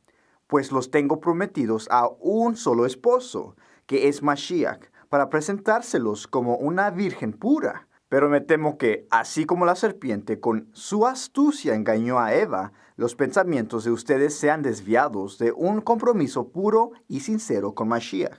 B: pues los tengo prometidos a un solo esposo, que es Mashiach, para presentárselos como una virgen pura. Pero me temo que, así como la serpiente con su astucia engañó a Eva, los pensamientos de ustedes sean desviados de un compromiso puro y sincero con Mashiach.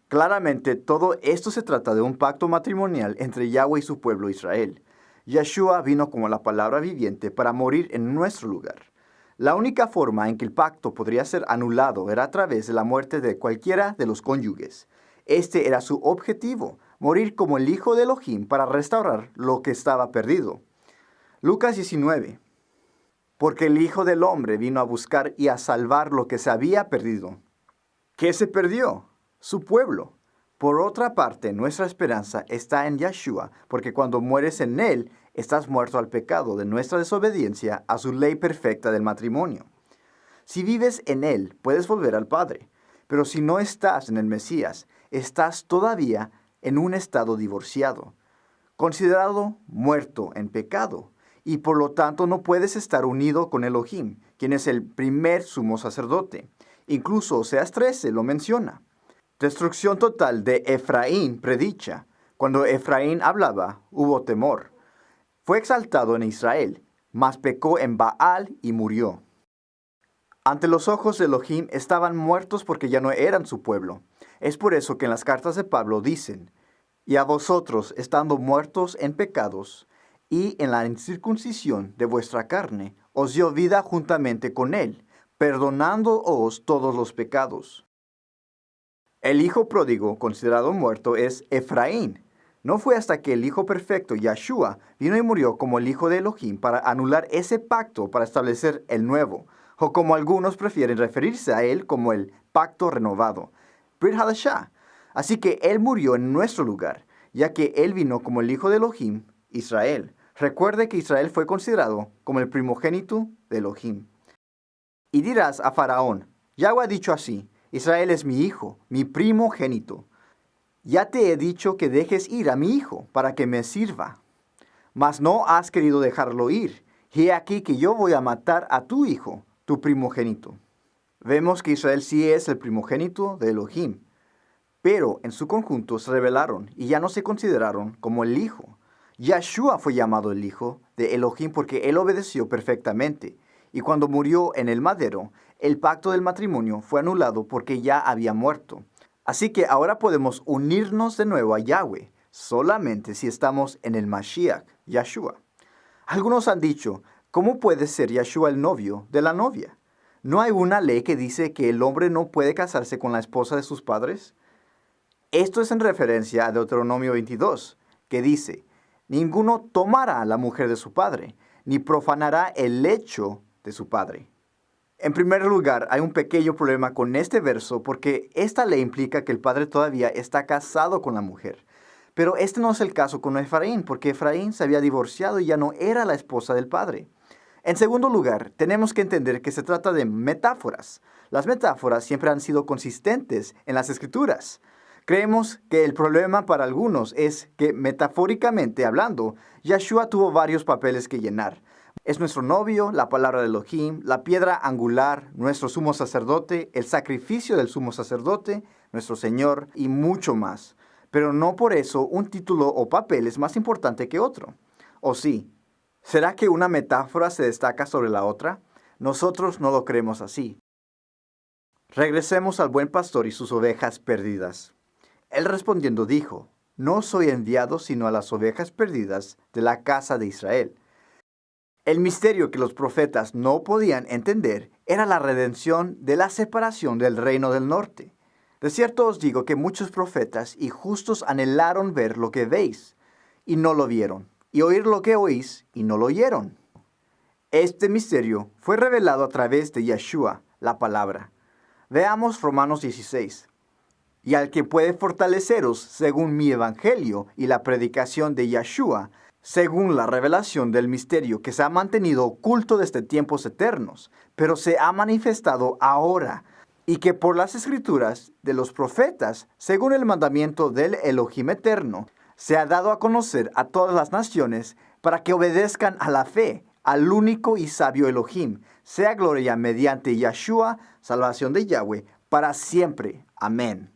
B: Claramente, todo esto se trata de un pacto matrimonial entre Yahweh y su pueblo Israel. Yeshua vino como la palabra viviente para morir en nuestro lugar. La única forma en que el pacto podría ser anulado era a través de la muerte de cualquiera de los cónyuges. Este era su objetivo, morir como el Hijo de Elohim para restaurar lo que estaba perdido. Lucas 19. Porque el Hijo del Hombre vino a buscar y a salvar lo que se había perdido. ¿Qué se perdió? Su pueblo. Por otra parte, nuestra esperanza está en Yeshua, porque cuando mueres en Él, estás muerto al pecado de nuestra desobediencia a su ley perfecta del matrimonio. Si vives en Él, puedes volver al Padre, pero si no estás en el Mesías, estás todavía en un estado divorciado, considerado muerto en pecado, y por lo tanto no puedes estar unido con Elohim, quien es el primer sumo sacerdote. Incluso Oseas 13 lo menciona. Destrucción total de Efraín predicha. Cuando Efraín hablaba, hubo temor. Fue exaltado en Israel, mas pecó en Baal y murió. Ante los ojos de Elohim estaban muertos porque ya no eran su pueblo. Es por eso que en las cartas de Pablo dicen, y a vosotros, estando muertos en pecados, y en la incircuncisión de vuestra carne, os dio vida juntamente con él, perdonándoos todos los pecados. El hijo pródigo, considerado muerto, es Efraín. No fue hasta que el Hijo perfecto, Yahshua, vino y murió como el Hijo de Elohim para anular ese pacto para establecer el nuevo, o como algunos prefieren referirse a él como el pacto renovado, Brit Hadashah. Así que él murió en nuestro lugar, ya que él vino como el Hijo de Elohim, Israel. Recuerde que Israel fue considerado como el primogénito de Elohim. Y dirás a Faraón, Yahweh ha dicho así, Israel es mi hijo, mi primogénito. Ya te he dicho que dejes ir a mi hijo para que me sirva. Mas no has querido dejarlo ir. Y he aquí que yo voy a matar a tu hijo, tu primogénito. Vemos que Israel sí es el primogénito de Elohim. Pero en su conjunto se rebelaron y ya no se consideraron como el hijo. Yahshua fue llamado el hijo de Elohim porque él obedeció perfectamente. Y cuando murió en el madero, el pacto del matrimonio fue anulado porque ya había muerto. Así que ahora podemos unirnos de nuevo a Yahweh, solamente si estamos en el Mashiach, Yahshua. Algunos han dicho, ¿cómo puede ser Yahshua el novio de la novia? ¿No hay una ley que dice que el hombre no puede casarse con la esposa de sus padres? Esto es en referencia a Deuteronomio 22, que dice, ninguno tomará a la mujer de su padre, ni profanará el lecho de su padre. En primer lugar, hay un pequeño problema con este verso porque esta ley implica que el padre todavía está casado con la mujer. Pero este no es el caso con Efraín, porque Efraín se había divorciado y ya no era la esposa del padre. En segundo lugar, tenemos que entender que se trata de metáforas. Las metáforas siempre han sido consistentes en las Escrituras. Creemos que el problema para algunos es que, metafóricamente hablando, Yahshua tuvo varios papeles que llenar. Es nuestro novio, la palabra de Elohim, la piedra angular, nuestro sumo sacerdote, el sacrificio del sumo sacerdote, nuestro Señor y mucho más. pero no por eso un título o papel es más importante que otro. ¿O sí? ¿Será que una metáfora se destaca sobre la otra? Nosotros no lo creemos así. Regresemos al buen pastor y sus ovejas perdidas. Él respondiendo dijo, no soy enviado sino a las ovejas perdidas de la casa de Israel. El misterio que los profetas no podían entender era la redención de la separación del reino del norte. De cierto os digo que muchos profetas y justos anhelaron ver lo que veis, y no lo vieron, y oír lo que oís, y no lo oyeron. Este misterio fue revelado a través de Yeshua, la palabra. Veamos Romanos 16. Y al que puede fortaleceros según mi evangelio y la predicación de Yeshua, según la revelación del misterio que se ha mantenido oculto desde tiempos eternos, pero se ha manifestado ahora, y que por las escrituras de los profetas, según el mandamiento del Elohim eterno, se ha dado a conocer a todas las naciones para que obedezcan a la fe, al único y sabio Elohim, sea gloria mediante Yeshua, salvación de Yahweh, para siempre. Amén.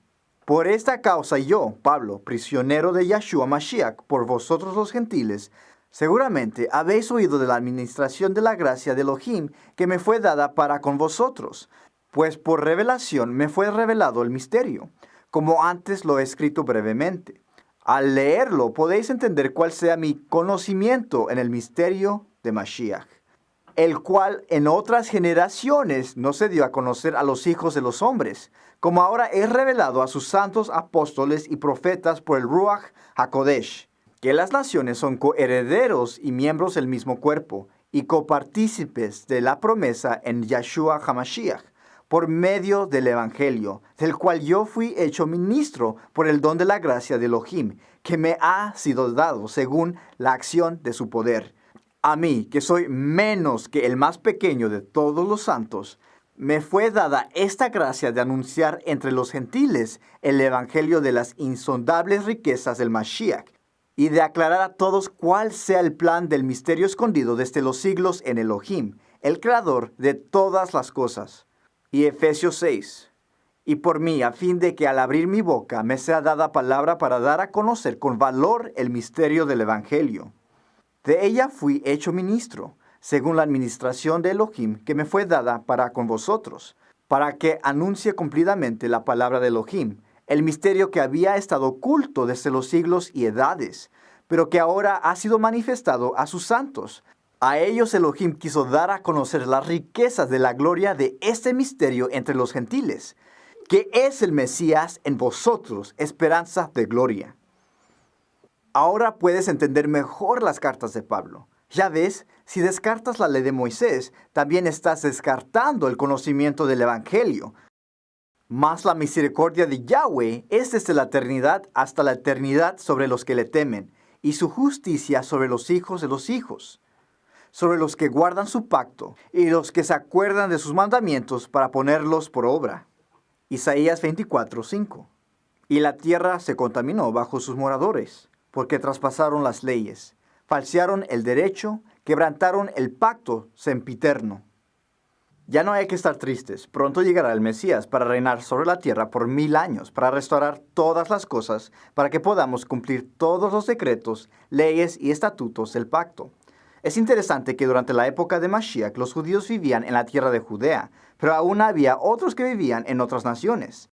B: Por esta causa yo, Pablo, prisionero de Yeshua Mashiach, por vosotros los gentiles, seguramente habéis oído de la administración de la gracia de Elohim que me fue dada para con vosotros, pues por revelación me fue revelado el misterio, como antes lo he escrito brevemente. Al leerlo podéis entender cuál sea mi conocimiento en el misterio de Mashiach, el cual en otras generaciones no se dio a conocer a los hijos de los hombres, como ahora es revelado a sus santos apóstoles y profetas por el Ruach HaKodesh, que las naciones son coherederos y miembros del mismo cuerpo, y copartícipes de la promesa en Yeshua HaMashiach, por medio del Evangelio, del cual yo fui hecho ministro por el don de la gracia de Elohim, que me ha sido dado según la acción de su poder. A mí, que soy menos que el más pequeño de todos los santos, me fue dada esta gracia de anunciar entre los gentiles el evangelio de las insondables riquezas del Mashiach, y de aclarar a todos cuál sea el plan del misterio escondido desde los siglos en Elohim, el creador de todas las cosas. Y Efesios 6. Y por mí, a fin de que al abrir mi boca me sea dada palabra para dar a conocer con valor el misterio del evangelio. De ella fui hecho ministro, según la administración de Elohim que me fue dada para con vosotros, para que anuncie cumplidamente la palabra de Elohim, el misterio que había estado oculto desde los siglos y edades, pero que ahora ha sido manifestado a sus santos. A ellos Elohim quiso dar a conocer las riquezas de la gloria de este misterio entre los gentiles, que es el Mesías en vosotros, esperanza de gloria. Ahora puedes entender mejor las cartas de Pablo. Ya ves, si descartas la ley de Moisés, también estás descartando el conocimiento del Evangelio. Mas la misericordia de Yahweh es desde la eternidad hasta la eternidad sobre los que le temen, y su justicia sobre los hijos de los hijos, sobre los que guardan su pacto, y los que se acuerdan de sus mandamientos para ponerlos por obra. Isaías 24:5. Y la tierra se contaminó bajo sus moradores, porque traspasaron las leyes, falsearon el derecho, quebrantaron el pacto sempiterno. Ya no hay que estar tristes. Pronto llegará el Mesías para reinar sobre la tierra por 1000 años, para restaurar todas las cosas, para que podamos cumplir todos los decretos, leyes y estatutos del pacto. Es interesante que durante la época de Mashiach los judíos vivían en la tierra de Judea, pero aún había otros que vivían en otras naciones.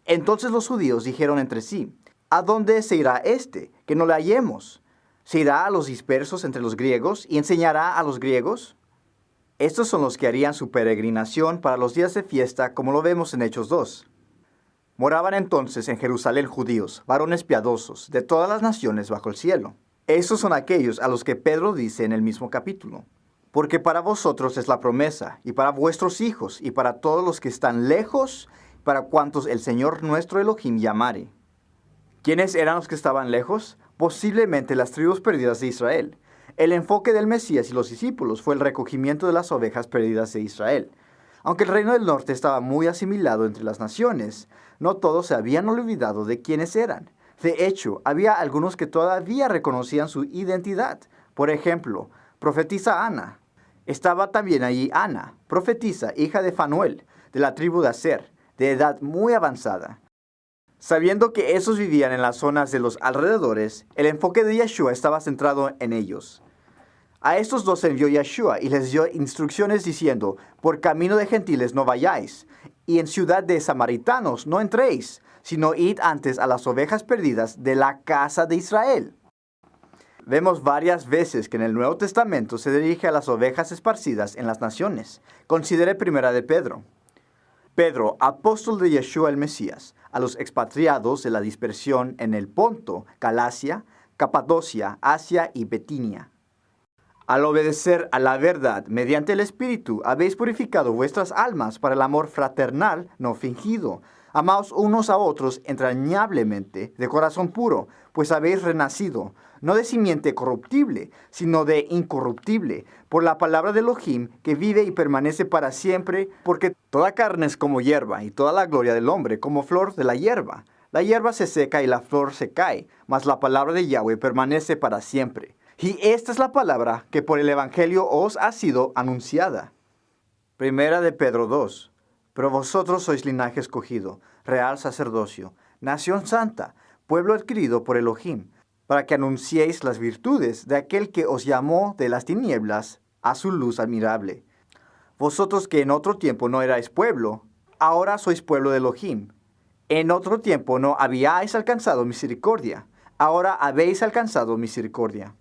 B: Entonces los judíos dijeron entre sí, ¿a dónde se irá este, que no le hallemos? ¿Se irá a los dispersos entre los griegos y enseñará a los griegos? Estos son los que harían su peregrinación para los días de fiesta, como lo vemos en Hechos 2. Moraban entonces en Jerusalén judíos, varones piadosos, de todas las naciones bajo el cielo. Estos son aquellos a los que Pedro dice en el mismo capítulo. Porque para vosotros es la promesa, y para vuestros hijos, y para todos los que están lejos, para cuantos el Señor nuestro Elohim llamare. ¿Quiénes eran los que estaban lejos? Posiblemente las tribus perdidas de Israel. El enfoque del Mesías y los discípulos fue el recogimiento de las ovejas perdidas de Israel. Aunque el reino del norte estaba muy asimilado entre las naciones, no todos se habían olvidado de quiénes eran. De hecho, había algunos que todavía reconocían su identidad. Por ejemplo, profetisa Ana. Estaba también allí Ana, profetisa, hija de Fanuel, de la tribu de Aser, de edad muy avanzada. Sabiendo que esos vivían en las zonas de los alrededores, el enfoque de Yeshua estaba centrado en ellos. A estos dos envió Yeshua y les dio instrucciones diciendo, por camino de gentiles no vayáis, y en ciudad de samaritanos no entréis, sino id antes a las ovejas perdidas de la casa de Israel. Vemos varias veces que en el Nuevo Testamento se dirige a las ovejas esparcidas en las naciones. Considere Primera de Pedro. Pedro, apóstol de Yeshua el Mesías, a los expatriados de la dispersión en el Ponto, Galacia, Capadocia, Asia y Betinia. Al obedecer a la verdad mediante el Espíritu, habéis purificado vuestras almas para el amor fraternal no fingido. Amaos unos a otros entrañablemente, de corazón puro, pues habéis renacido, no de simiente corruptible, sino de incorruptible, por la palabra de Elohim, que vive y permanece para siempre, porque toda carne es como hierba, y toda la gloria del hombre como flor de la hierba. La hierba se seca y la flor se cae, mas la palabra de Yahweh permanece para siempre. Y esta es la palabra que por el Evangelio os ha sido anunciada. Primera de Pedro 2. Pero vosotros sois linaje escogido, real sacerdocio, nación santa, pueblo adquirido por Elohim, para que anunciéis las virtudes de aquel que os llamó de las tinieblas a su luz admirable. Vosotros que en otro tiempo no erais pueblo, ahora sois pueblo de Elohim. En otro tiempo no habíais alcanzado misericordia, ahora habéis alcanzado misericordia.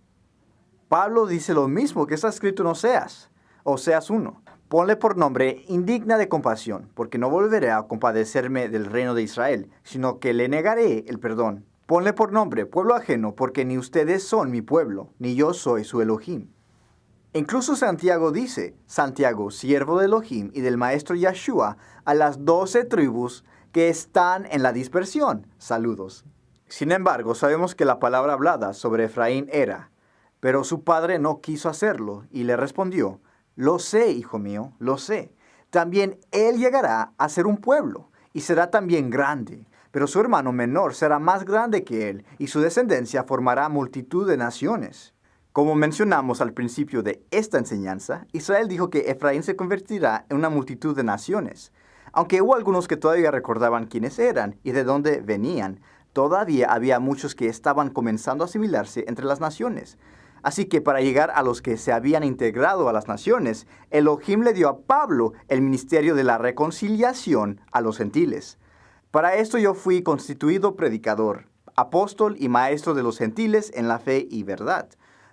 B: Pablo dice lo mismo que está escrito en Oseas 1. Ponle por nombre indigna de compasión, porque no volveré a compadecerme del reino de Israel, sino que le negaré el perdón. Ponle por nombre pueblo ajeno, porque ni ustedes son mi pueblo, ni yo soy su Elohim. Incluso Santiago dice, Santiago, siervo de Elohim y del maestro Yeshua, a las 12 tribus que están en la dispersión, saludos. Sin embargo, sabemos que la palabra hablada sobre Efraín era, pero su padre no quiso hacerlo, y le respondió, lo sé, hijo mío, lo sé. También él llegará a ser un pueblo, y será también grande, pero su hermano menor será más grande que él, y su descendencia formará multitud de naciones. Como mencionamos al principio de esta enseñanza, Israel dijo que Efraín se convertirá en una multitud de naciones. Aunque hubo algunos que todavía recordaban quiénes eran y de dónde venían, todavía había muchos que estaban comenzando a asimilarse entre las naciones. Así que para llegar a los que se habían integrado a las naciones, Elohim le dio a Pablo el ministerio de la reconciliación a los gentiles. Para esto yo fui constituido predicador, apóstol y maestro de los gentiles en la fe y verdad.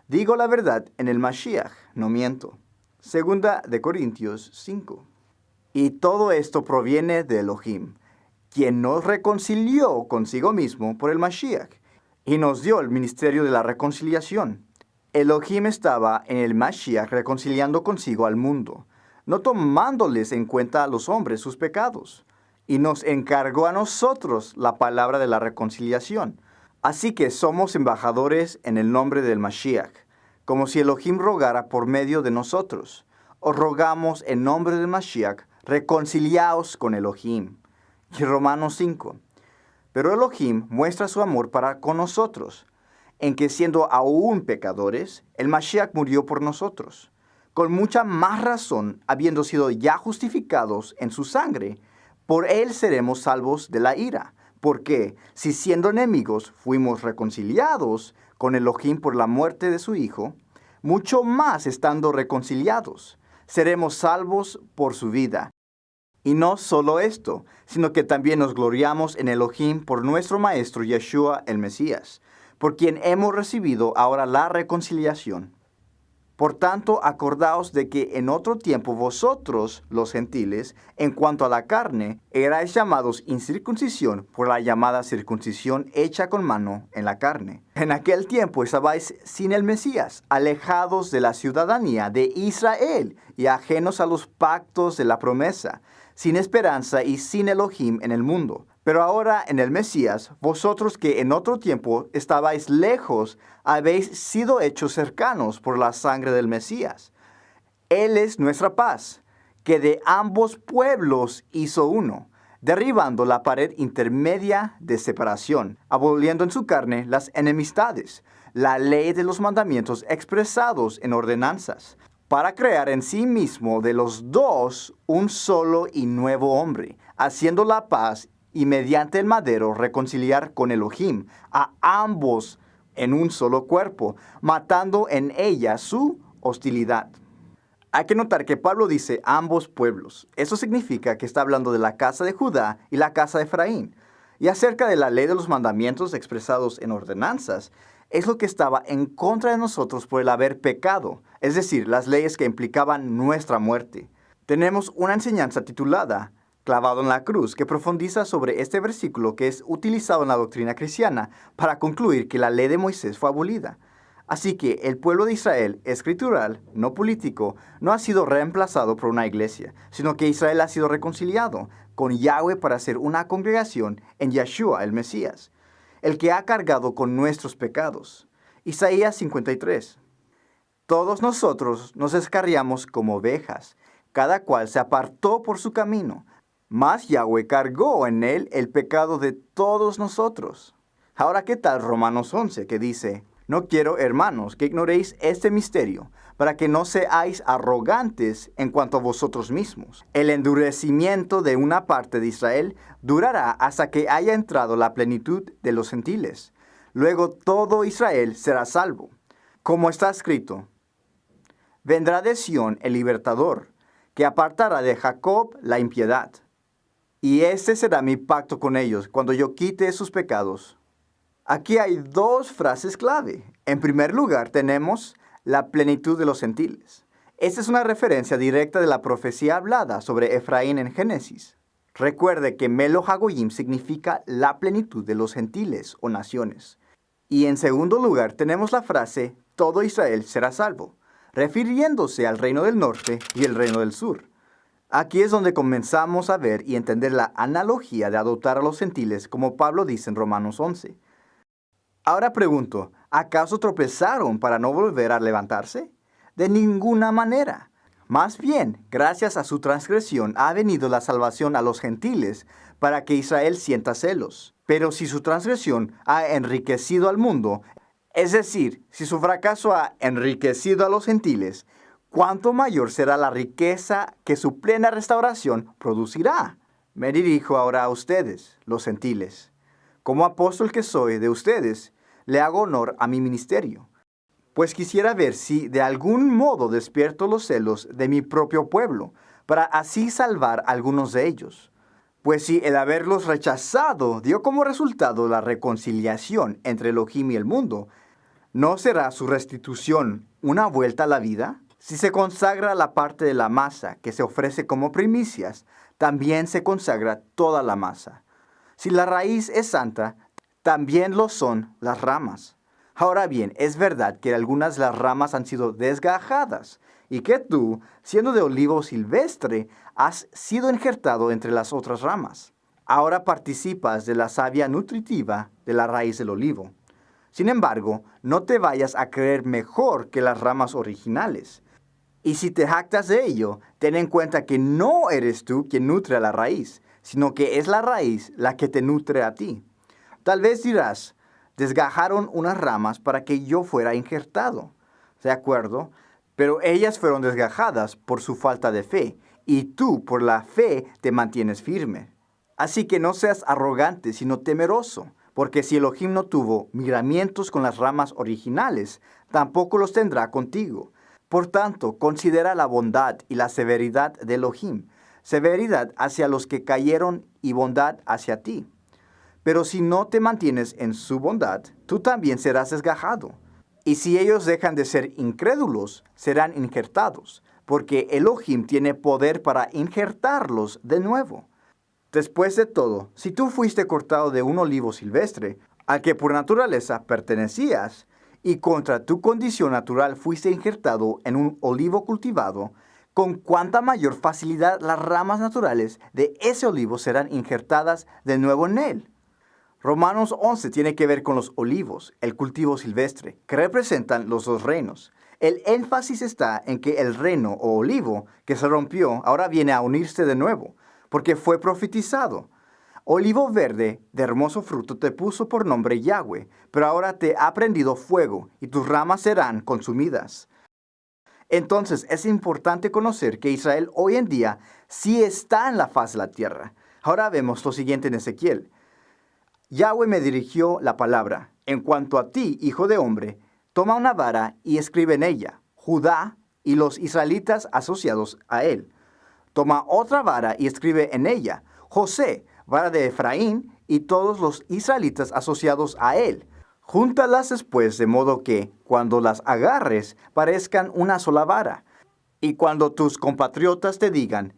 B: Digo la verdad en el Mashiach, no miento. Segunda de Corintios 5. Y todo esto proviene de Elohim, quien nos reconcilió consigo mismo por el Mashiach, y nos dio el ministerio de la reconciliación. Elohim estaba en el Mashiach reconciliando consigo al mundo, no tomándoles en cuenta a los hombres sus pecados, y nos encargó a nosotros la palabra de la reconciliación. Así que somos embajadores en el nombre del Mashiach, como si Elohim rogara por medio de nosotros. Os rogamos en nombre del Mashiach, reconciliaos con Elohim. Y Romanos 5. Pero Elohim muestra su amor para con nosotros, en que siendo aún pecadores, el Mashiach murió por nosotros. Con mucha más razón, habiendo sido ya justificados en su sangre, por él seremos salvos de la ira. Porque, si siendo enemigos fuimos reconciliados con Elohim por la muerte de su Hijo, mucho más estando reconciliados, seremos salvos por su vida. Y no solo esto, sino que también nos gloriamos en Elohim por nuestro Maestro Yeshua el Mesías, por quien hemos recibido ahora la reconciliación. Por tanto, acordaos de que en otro tiempo vosotros, los gentiles, en cuanto a la carne, erais llamados incircuncisión por la llamada circuncisión hecha con mano en la carne. En aquel tiempo estabais sin el Mesías, alejados de la ciudadanía de Israel y ajenos a los pactos de la promesa, sin esperanza y sin Elohim en el mundo. Pero ahora en el Mesías, vosotros que en otro tiempo estabais lejos, habéis sido hechos cercanos por la sangre del Mesías. Él es nuestra paz, que de ambos pueblos hizo uno, derribando la pared intermedia de separación, aboliendo en su carne las enemistades, la ley de los mandamientos expresados en ordenanzas, para crear en sí mismo de los dos un solo y nuevo hombre, haciendo la paz y mediante el madero reconciliar con Elohim a ambos en un solo cuerpo, matando en ella su hostilidad. Hay que notar que Pablo dice ambos pueblos. Eso significa que está hablando de la casa de Judá y la casa de Efraín. Y acerca de la ley de los mandamientos expresados en ordenanzas, es lo que estaba en contra de nosotros por el haber pecado, es decir, las leyes que implicaban nuestra muerte. Tenemos una enseñanza titulada Clavado en la cruz, que profundiza sobre este versículo que es utilizado en la doctrina cristiana para concluir que la ley de Moisés fue abolida. Así que el pueblo de Israel, escritural, no político, no ha sido reemplazado por una iglesia, sino que Israel ha sido reconciliado con Yahweh para ser una congregación en Yeshua, el Mesías, el que ha cargado con nuestros pecados. Isaías 53. Todos nosotros nos descarriamos como ovejas, cada cual se apartó por su camino, mas Yahweh cargó en él el pecado de todos nosotros. Ahora, ¿qué tal Romanos 11, que dice: No quiero, hermanos, que ignoréis este misterio, para que no seáis arrogantes en cuanto a vosotros mismos? El endurecimiento de una parte de Israel durará hasta que haya entrado la plenitud de los gentiles. Luego todo Israel será salvo. Como está escrito: Vendrá de Sión el libertador, que apartará de Jacob la impiedad. Y este será mi pacto con ellos, cuando yo quite sus pecados. Aquí hay dos frases clave. En primer lugar, tenemos la plenitud de los gentiles. Esta es una referencia directa de la profecía hablada sobre Efraín en Génesis. Recuerde que Melo Hagoyim significa la plenitud de los gentiles o naciones. Y en segundo lugar, tenemos la frase, todo Israel será salvo, refiriéndose al reino del norte y el reino del sur. Aquí es donde comenzamos a ver y entender la analogía de adoptar a los gentiles, como Pablo dice en Romanos 11. Ahora pregunto, ¿acaso tropezaron para no volver a levantarse? De ninguna manera. Más bien, gracias a su transgresión ha venido la salvación a los gentiles para que Israel sienta celos. Pero si su transgresión ha enriquecido al mundo, es decir, si su fracaso ha enriquecido a los gentiles, ¿cuánto mayor será la riqueza que su plena restauración producirá? Me dirijo ahora a ustedes, los gentiles. Como apóstol que soy de ustedes, le hago honor a mi ministerio, pues quisiera ver si de algún modo despierto los celos de mi propio pueblo, para así salvar a algunos de ellos. Pues si el haberlos rechazado dio como resultado la reconciliación entre Elohim y el mundo, ¿no será su restitución una vuelta a la vida? Si se consagra la parte de la masa que se ofrece como primicias, también se consagra toda la masa. Si la raíz es santa, también lo son las ramas. Ahora bien, es verdad que algunas de las ramas han sido desgajadas y que tú, siendo de olivo silvestre, has sido injertado entre las otras ramas. Ahora participas de la savia nutritiva de la raíz del olivo. Sin embargo, no te vayas a creer mejor que las ramas originales. Y si te jactas de ello, ten en cuenta que no eres tú quien nutre a la raíz, sino que es la raíz la que te nutre a ti. Tal vez dirás, desgajaron unas ramas para que yo fuera injertado. ¿De acuerdo? Pero ellas fueron desgajadas por su falta de fe, y tú por la fe te mantienes firme. Así que no seas arrogante, sino temeroso, porque si Elohim no tuvo miramientos con las ramas originales, tampoco los tendrá contigo. Por tanto, considera la bondad y la severidad de Elohim, severidad hacia los que cayeron y bondad hacia ti. Pero si no te mantienes en su bondad, tú también serás desgajado. Y si ellos dejan de ser incrédulos, serán injertados, porque Elohim tiene poder para injertarlos de nuevo. Después de todo, si tú fuiste cortado de un olivo silvestre, al que por naturaleza pertenecías, y contra tu condición natural fuiste injertado en un olivo cultivado, con cuánta mayor facilidad las ramas naturales de ese olivo serán injertadas de nuevo en él. Romanos 11 tiene que ver con los olivos, el cultivo silvestre, que representan los dos reinos. El énfasis está en que el reino o olivo que se rompió ahora viene a unirse de nuevo, porque fue profetizado. Olivo verde de hermoso fruto te puso por nombre Yahweh, pero ahora te ha prendido fuego y tus ramas serán consumidas. Entonces es importante conocer que Israel hoy en día sí está en la faz de la tierra. Ahora vemos lo siguiente en Ezequiel. Yahweh me dirigió la palabra. En cuanto a ti, hijo de hombre, toma una vara y escribe en ella, Judá y los israelitas asociados a él. Toma otra vara y escribe en ella, José, vara de Efraín y todos los israelitas asociados a él. Júntalas después de modo que, cuando las agarres, parezcan una sola vara. Y cuando tus compatriotas te digan,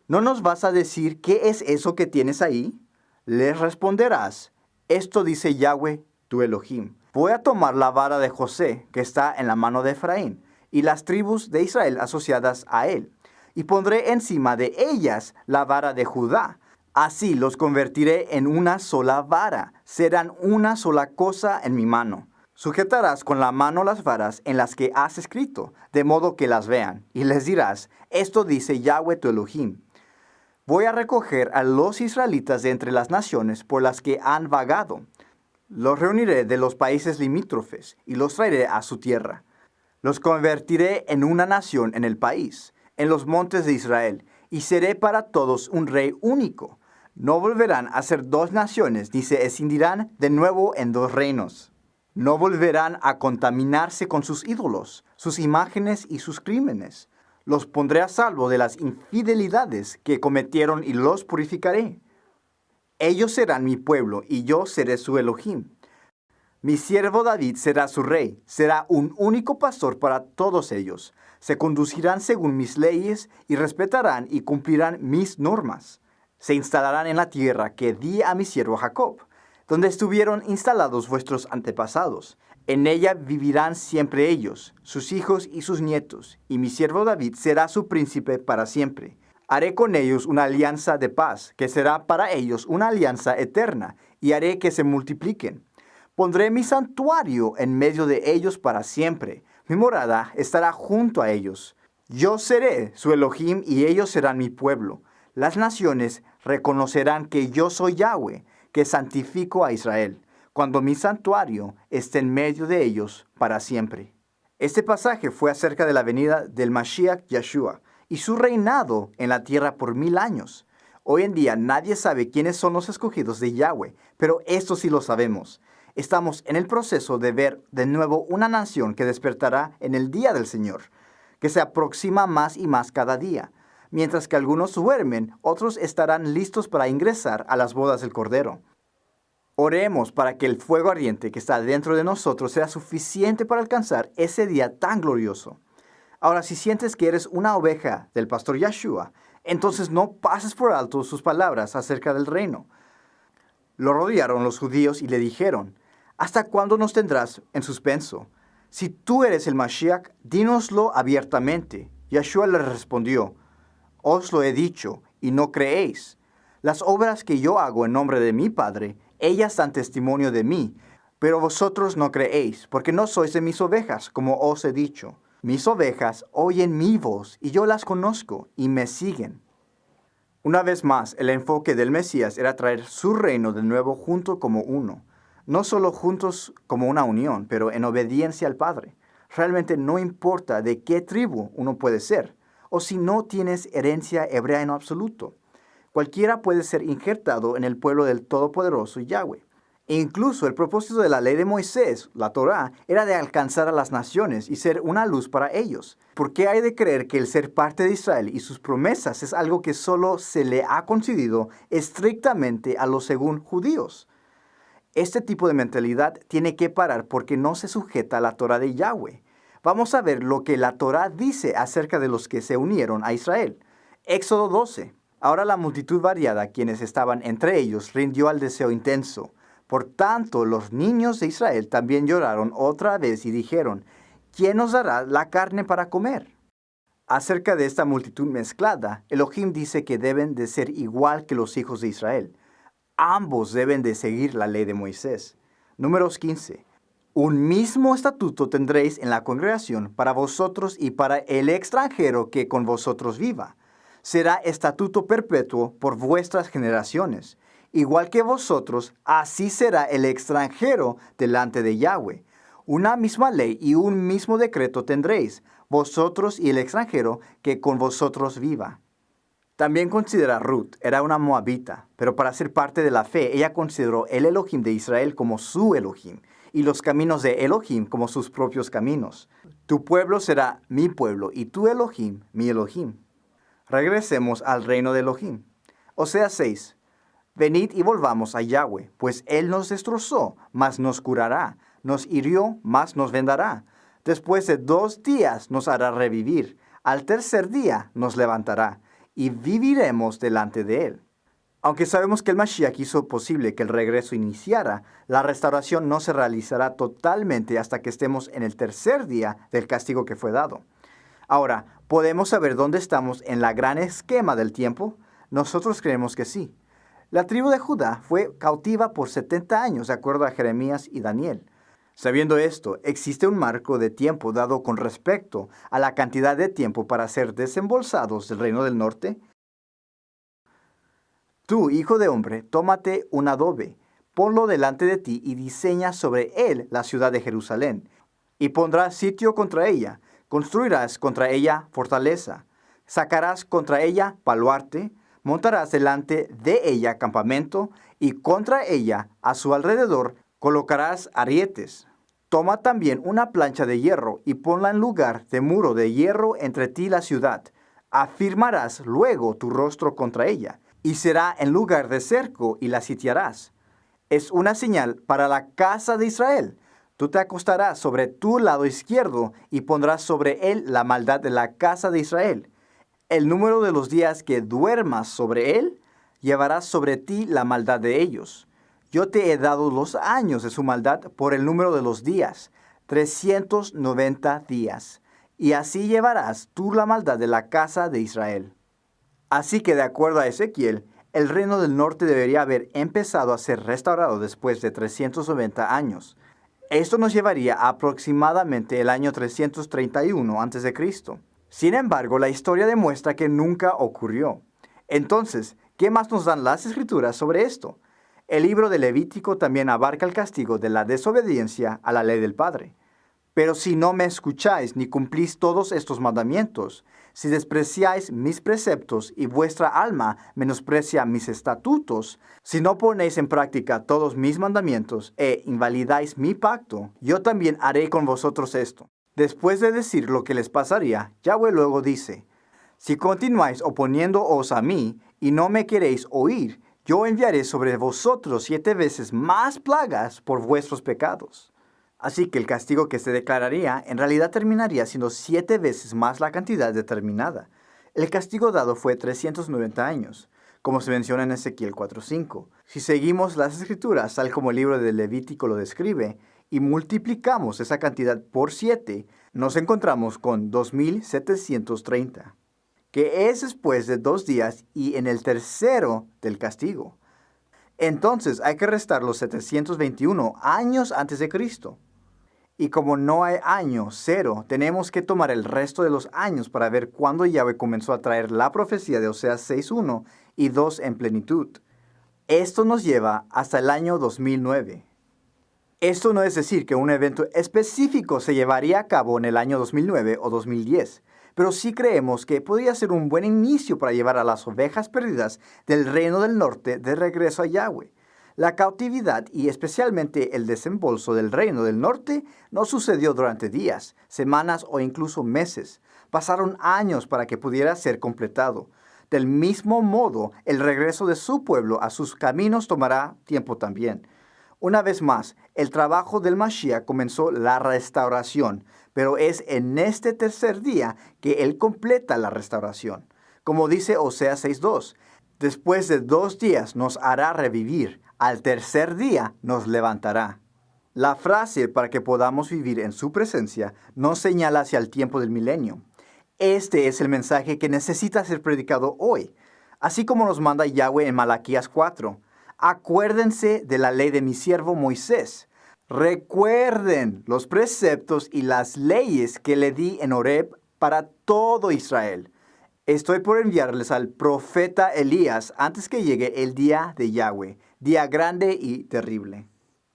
B: ¿no nos vas a decir qué es eso que tienes ahí? Les responderás, esto dice Yahweh, tu Elohim. Voy a tomar la vara de José, que está en la mano de Efraín, y las tribus de Israel asociadas a él, y pondré encima de ellas la vara de Judá. Así los convertiré en una sola vara, serán una sola cosa en mi mano. Sujetarás con la mano las varas en las que has escrito, de modo que las vean, y les dirás, esto dice Yahweh tu Elohim. Voy a recoger a los israelitas de entre las naciones por las que han vagado. Los reuniré de los países limítrofes y los traeré a su tierra. Los convertiré en una nación en el país, en los montes de Israel, y seré para todos un rey único. No volverán a ser dos naciones, ni se escindirán de nuevo en dos reinos. No volverán a contaminarse con sus ídolos, sus imágenes y sus crímenes. Los pondré a salvo de las infidelidades que cometieron y los purificaré. Ellos serán mi pueblo y yo seré su Elohim. Mi siervo David será su rey, será un único pastor para todos ellos. Se conducirán según mis leyes y respetarán y cumplirán mis normas. Se instalarán en la tierra que di a mi siervo Jacob, donde estuvieron instalados vuestros antepasados. En ella vivirán siempre ellos, sus hijos y sus nietos, y mi siervo David será su príncipe para siempre. Haré con ellos una alianza de paz, que será para ellos una alianza eterna, y haré que se multipliquen. Pondré mi santuario en medio de ellos para siempre. Mi morada estará junto a ellos. Yo seré su Elohim y ellos serán mi pueblo. Las naciones reconocerán que yo soy Yahweh, que santifico a Israel, cuando mi santuario esté en medio de ellos para siempre. Este pasaje fue acerca de la venida del Mashiach Yeshua y su reinado en la tierra por 1000 años. Hoy en día nadie sabe quiénes son los escogidos de Yahweh, pero esto sí lo sabemos. Estamos en el proceso de ver de nuevo una nación que despertará en el día del Señor, que se aproxima más y más cada día. Mientras que algunos duermen, otros estarán listos para ingresar a las bodas del Cordero. Oremos para que el fuego ardiente que está dentro de nosotros sea suficiente para alcanzar ese día tan glorioso. Ahora, si sientes que eres una oveja del pastor Yeshua, entonces no pases por alto sus palabras acerca del reino. Lo rodearon los judíos y le dijeron, ¿hasta cuándo nos tendrás en suspenso? Si tú eres el Mashiach, dínoslo abiertamente. Yeshua le respondió, os lo he dicho, y no creéis. Las obras que yo hago en nombre de mi Padre, ellas dan testimonio de mí, pero vosotros no creéis, porque no sois de mis ovejas, como os he dicho. Mis ovejas oyen mi voz, y yo las conozco, y me siguen. Una vez más, el enfoque del Mesías era traer su reino de nuevo junto como uno. No solo juntos como una unión, pero en obediencia al Padre. Realmente no importa de qué tribu uno puede ser, o si no tienes herencia hebrea en absoluto. Cualquiera puede ser injertado en el pueblo del Todopoderoso Yahweh. E incluso el propósito de la ley de Moisés, la Torá, era de alcanzar a las naciones y ser una luz para ellos. ¿Por qué hay de creer que el ser parte de Israel y sus promesas es algo que solo se le ha concedido estrictamente a los según judíos? Este tipo de mentalidad tiene que parar porque no se sujeta a la Torá de Yahweh. Vamos a ver lo que la Torá dice acerca de los que se unieron a Israel. Éxodo 12. Ahora la multitud variada, quienes estaban entre ellos, rindió al deseo intenso. Por tanto, los niños de Israel también lloraron otra vez y dijeron, ¿quién nos dará la carne para comer? Acerca de esta multitud mezclada, Elohim dice que deben de ser igual que los hijos de Israel. Ambos deben de seguir la ley de Moisés. Números 15. Un mismo estatuto tendréis en la congregación para vosotros y para el extranjero que con vosotros viva. Será estatuto perpetuo por vuestras generaciones. Igual que vosotros, así será el extranjero delante de Yahweh. Una misma ley y un mismo decreto tendréis, vosotros y el extranjero que con vosotros viva. También considera Ruth, era una moabita, pero para ser parte de la fe, ella consideró el Elohim de Israel como su Elohim y los caminos de Elohim como sus propios caminos. Tu pueblo será mi pueblo y tu Elohim mi Elohim. Regresemos al reino de Elohim. Oseas 6. Venid y volvamos a Yahweh, pues Él nos destrozó, mas nos curará, nos hirió, mas nos vendará. Después de 2 días nos hará revivir, al tercer día nos levantará, y viviremos delante de Él. Aunque sabemos que el Mashiach hizo posible que el regreso iniciara, la restauración no se realizará totalmente hasta que estemos en el tercer día del castigo que fue dado. Ahora, ¿podemos saber dónde estamos en la gran esquema del tiempo? Nosotros creemos que sí. La tribu de Judá fue cautiva por 70 años, de acuerdo a Jeremías y Daniel. Sabiendo esto, existe un marco de tiempo dado con respecto a la cantidad de tiempo para ser desembolsados del reino del norte. Tú, hijo de hombre, tómate un adobe, ponlo delante de ti y diseña sobre él la ciudad de Jerusalén, y pondrás sitio contra ella, construirás contra ella fortaleza, sacarás contra ella baluarte, montarás delante de ella campamento, y contra ella, a su alrededor, colocarás arietes. Toma también una plancha de hierro y ponla en lugar de muro de hierro entre ti y la ciudad. Afirmarás luego tu rostro contra ella, y será en lugar de cerco y la sitiarás. Es una señal para la casa de Israel. Tú te acostarás sobre tu lado izquierdo y pondrás sobre él la maldad de la casa de Israel. El número de los días que duermas sobre él, llevarás sobre ti la maldad de ellos. Yo te he dado los años de su maldad por el número de los días, 390 días. Y así llevarás tú la maldad de la casa de Israel. Así que de acuerdo a Ezequiel, el reino del norte debería haber empezado a ser restaurado después de 390 años. Esto nos llevaría a aproximadamente el año 331 a.C. Sin embargo, la historia demuestra que nunca ocurrió. Entonces, ¿qué más nos dan las escrituras sobre esto? El libro de Levítico también abarca el castigo de la desobediencia a la ley del Padre. Pero si no me escucháis ni cumplís todos estos mandamientos, si despreciáis mis preceptos y vuestra alma menosprecia mis estatutos, si no ponéis en práctica todos mis mandamientos e invalidáis mi pacto, yo también haré con vosotros esto. Después de decir lo que les pasaría, Yahweh luego dice, si continuáis oponiéndoos a mí y no me queréis oír, yo enviaré sobre vosotros 7 veces más plagas por vuestros pecados. Así que el castigo que se declararía en realidad terminaría siendo 7 veces más la cantidad determinada. El castigo dado fue 390 años, como se menciona en Ezequiel 4:5. Si seguimos las escrituras tal como el libro de Levítico lo describe y multiplicamos esa cantidad por 7, nos encontramos con 2730, que es después de 2 días y en el tercero del castigo. Entonces hay que restar los 721 años antes de Cristo. Y como no hay año cero, tenemos que tomar el resto de los años para ver cuándo Yahweh comenzó a traer la profecía de Oseas 6:1 y 2 en plenitud. Esto nos lleva hasta el año 2009. Esto no es decir que un evento específico se llevaría a cabo en el año 2009 o 2010, pero sí creemos que podría ser un buen inicio para llevar a las ovejas perdidas del reino del norte de regreso a Yahweh. La cautividad y especialmente el desembolso del reino del norte no sucedió durante días, semanas o incluso meses. Pasaron años para que pudiera ser completado. Del mismo modo, el regreso de su pueblo a sus caminos tomará tiempo también. Una vez más, el trabajo del Mashiach comenzó la restauración, pero es en este tercer día que él completa la restauración. Como dice Oseas 6:2, después de 2 días nos hará revivir. Al tercer día nos levantará. La frase para que podamos vivir en su presencia no señala hacia el tiempo del milenio. Este es el mensaje que necesita ser predicado hoy, así como nos manda Yahweh en Malaquías 4. Acuérdense de la ley de mi siervo Moisés. Recuerden los preceptos y las leyes que le di en Horeb para todo Israel. Estoy por enviarles al profeta Elías antes que llegue el día de Yahweh, día grande y terrible.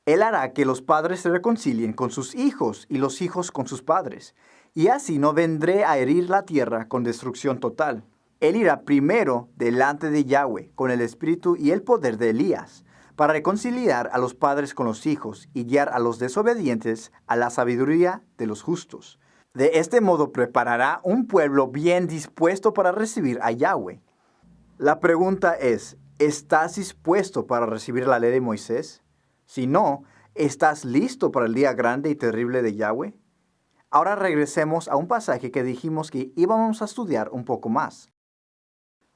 B: Él hará que los padres se reconcilien con sus hijos y los hijos con sus padres, y así no vendré a herir la tierra con destrucción total. Él irá primero delante de Yahweh con el espíritu y el poder de Elías, para reconciliar a los padres con los hijos y guiar a los desobedientes a la sabiduría de los justos. De este modo preparará un pueblo bien dispuesto para recibir a Yahweh. La pregunta es, ¿estás dispuesto para recibir la ley de Moisés? Si no, ¿estás listo para el día grande y terrible de Yahweh? Ahora regresemos a un pasaje que dijimos que íbamos a estudiar un poco más.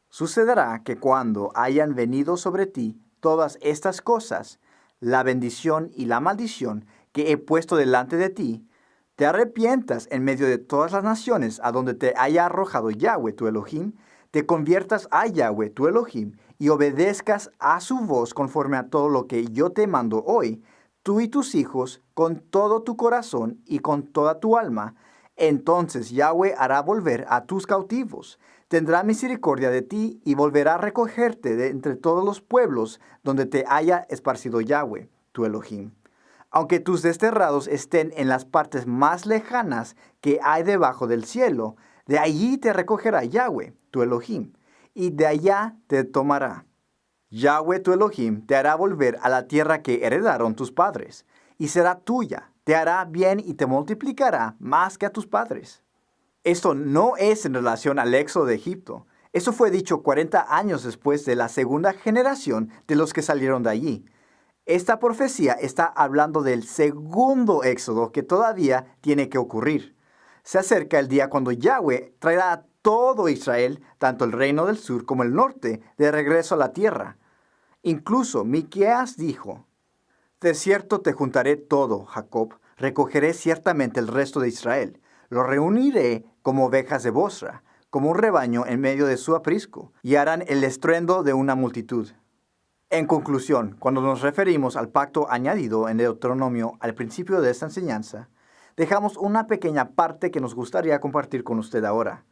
B: Sucederá que cuando hayan venido sobre ti todas estas cosas, la bendición y la maldición que he puesto delante de ti, te arrepientas en medio de todas las naciones a donde te haya arrojado Yahweh tu Elohim, te conviertas a Yahweh tu Elohim y obedezcas a su voz conforme a todo lo que yo te mando hoy, tú y tus hijos, con todo tu corazón y con toda tu alma, entonces Yahweh hará volver a tus cautivos, tendrá misericordia de ti y volverá a recogerte de entre todos los pueblos donde te haya esparcido Yahweh, tu Elohim. Aunque tus desterrados estén en las partes más lejanas que hay debajo del cielo, de allí te recogerá Yahweh, tu Elohim, y de allá te tomará. Yahweh tu Elohim te hará volver a la tierra que heredaron tus padres, y será tuya, te hará bien y te multiplicará más que a tus padres. Esto no es en relación al éxodo de Egipto. Eso fue dicho 40 años después de la segunda generación de los que salieron de allí. Esta profecía está hablando del segundo éxodo que todavía tiene que ocurrir. Se acerca el día cuando Yahweh traerá a todo Israel, tanto el reino del sur como el norte, de regreso a la tierra. Incluso Miqueas dijo, de cierto te juntaré todo, Jacob, recogeré ciertamente el resto de Israel. Lo reuniré como ovejas de Bosra, como un rebaño en medio de su aprisco, y harán el estruendo de una multitud. En conclusión, cuando nos referimos al pacto añadido en Deuteronomio al principio de esta enseñanza, dejamos una pequeña parte que nos gustaría compartir con usted ahora.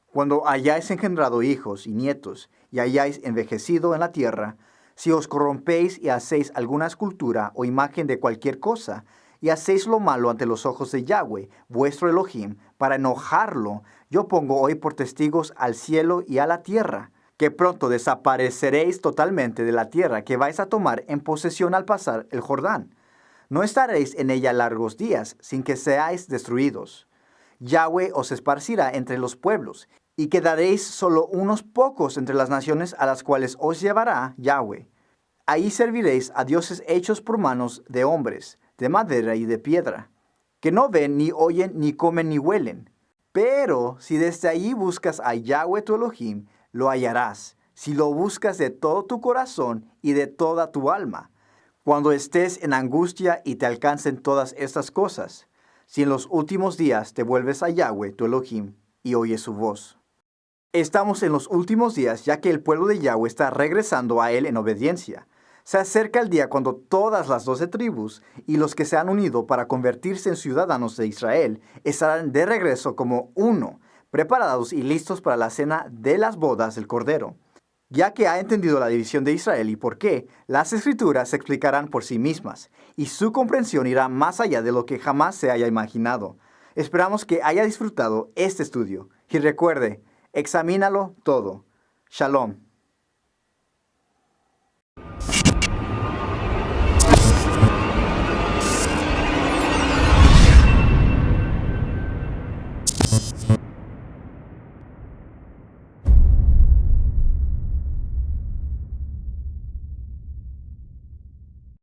B: Cuando hayáis engendrado hijos y nietos y hayáis envejecido en la tierra, si os corrompéis y hacéis alguna escultura o imagen de cualquier cosa, y hacéis lo malo ante los ojos de Yahweh, vuestro Elohim, para enojarlo, yo pongo hoy por testigos al cielo y a la tierra, que pronto desapareceréis totalmente de la tierra que vais a tomar en posesión al pasar el Jordán. No estaréis en ella largos días, sin que seáis destruidos. Yahweh os esparcirá entre los pueblos, y quedaréis solo unos pocos entre las naciones a las cuales os llevará Yahweh. Ahí serviréis a dioses hechos por manos de hombres, de madera y de piedra, que no ven, ni oyen, ni comen, ni huelen. Pero si desde allí buscas a Yahweh tu Elohim, lo hallarás, si lo buscas de todo tu corazón y de toda tu alma. Cuando estés en angustia y te alcancen todas estas cosas, si en los últimos días te vuelves a Yahweh tu Elohim y oyes su voz. Estamos en los últimos días, ya que el pueblo de Yahweh está regresando a él en obediencia. Se acerca el día cuando todas las 12 tribus y los que se han unido para convertirse en ciudadanos de Israel estarán de regreso como uno, preparados y listos para la cena de las bodas del Cordero. Ya que ha entendido la división de Israel y por qué, las Escrituras se explicarán por sí mismas, y su comprensión irá más allá de lo que jamás se haya imaginado. Esperamos que haya disfrutado este estudio, y recuerde, examínalo todo. Shalom.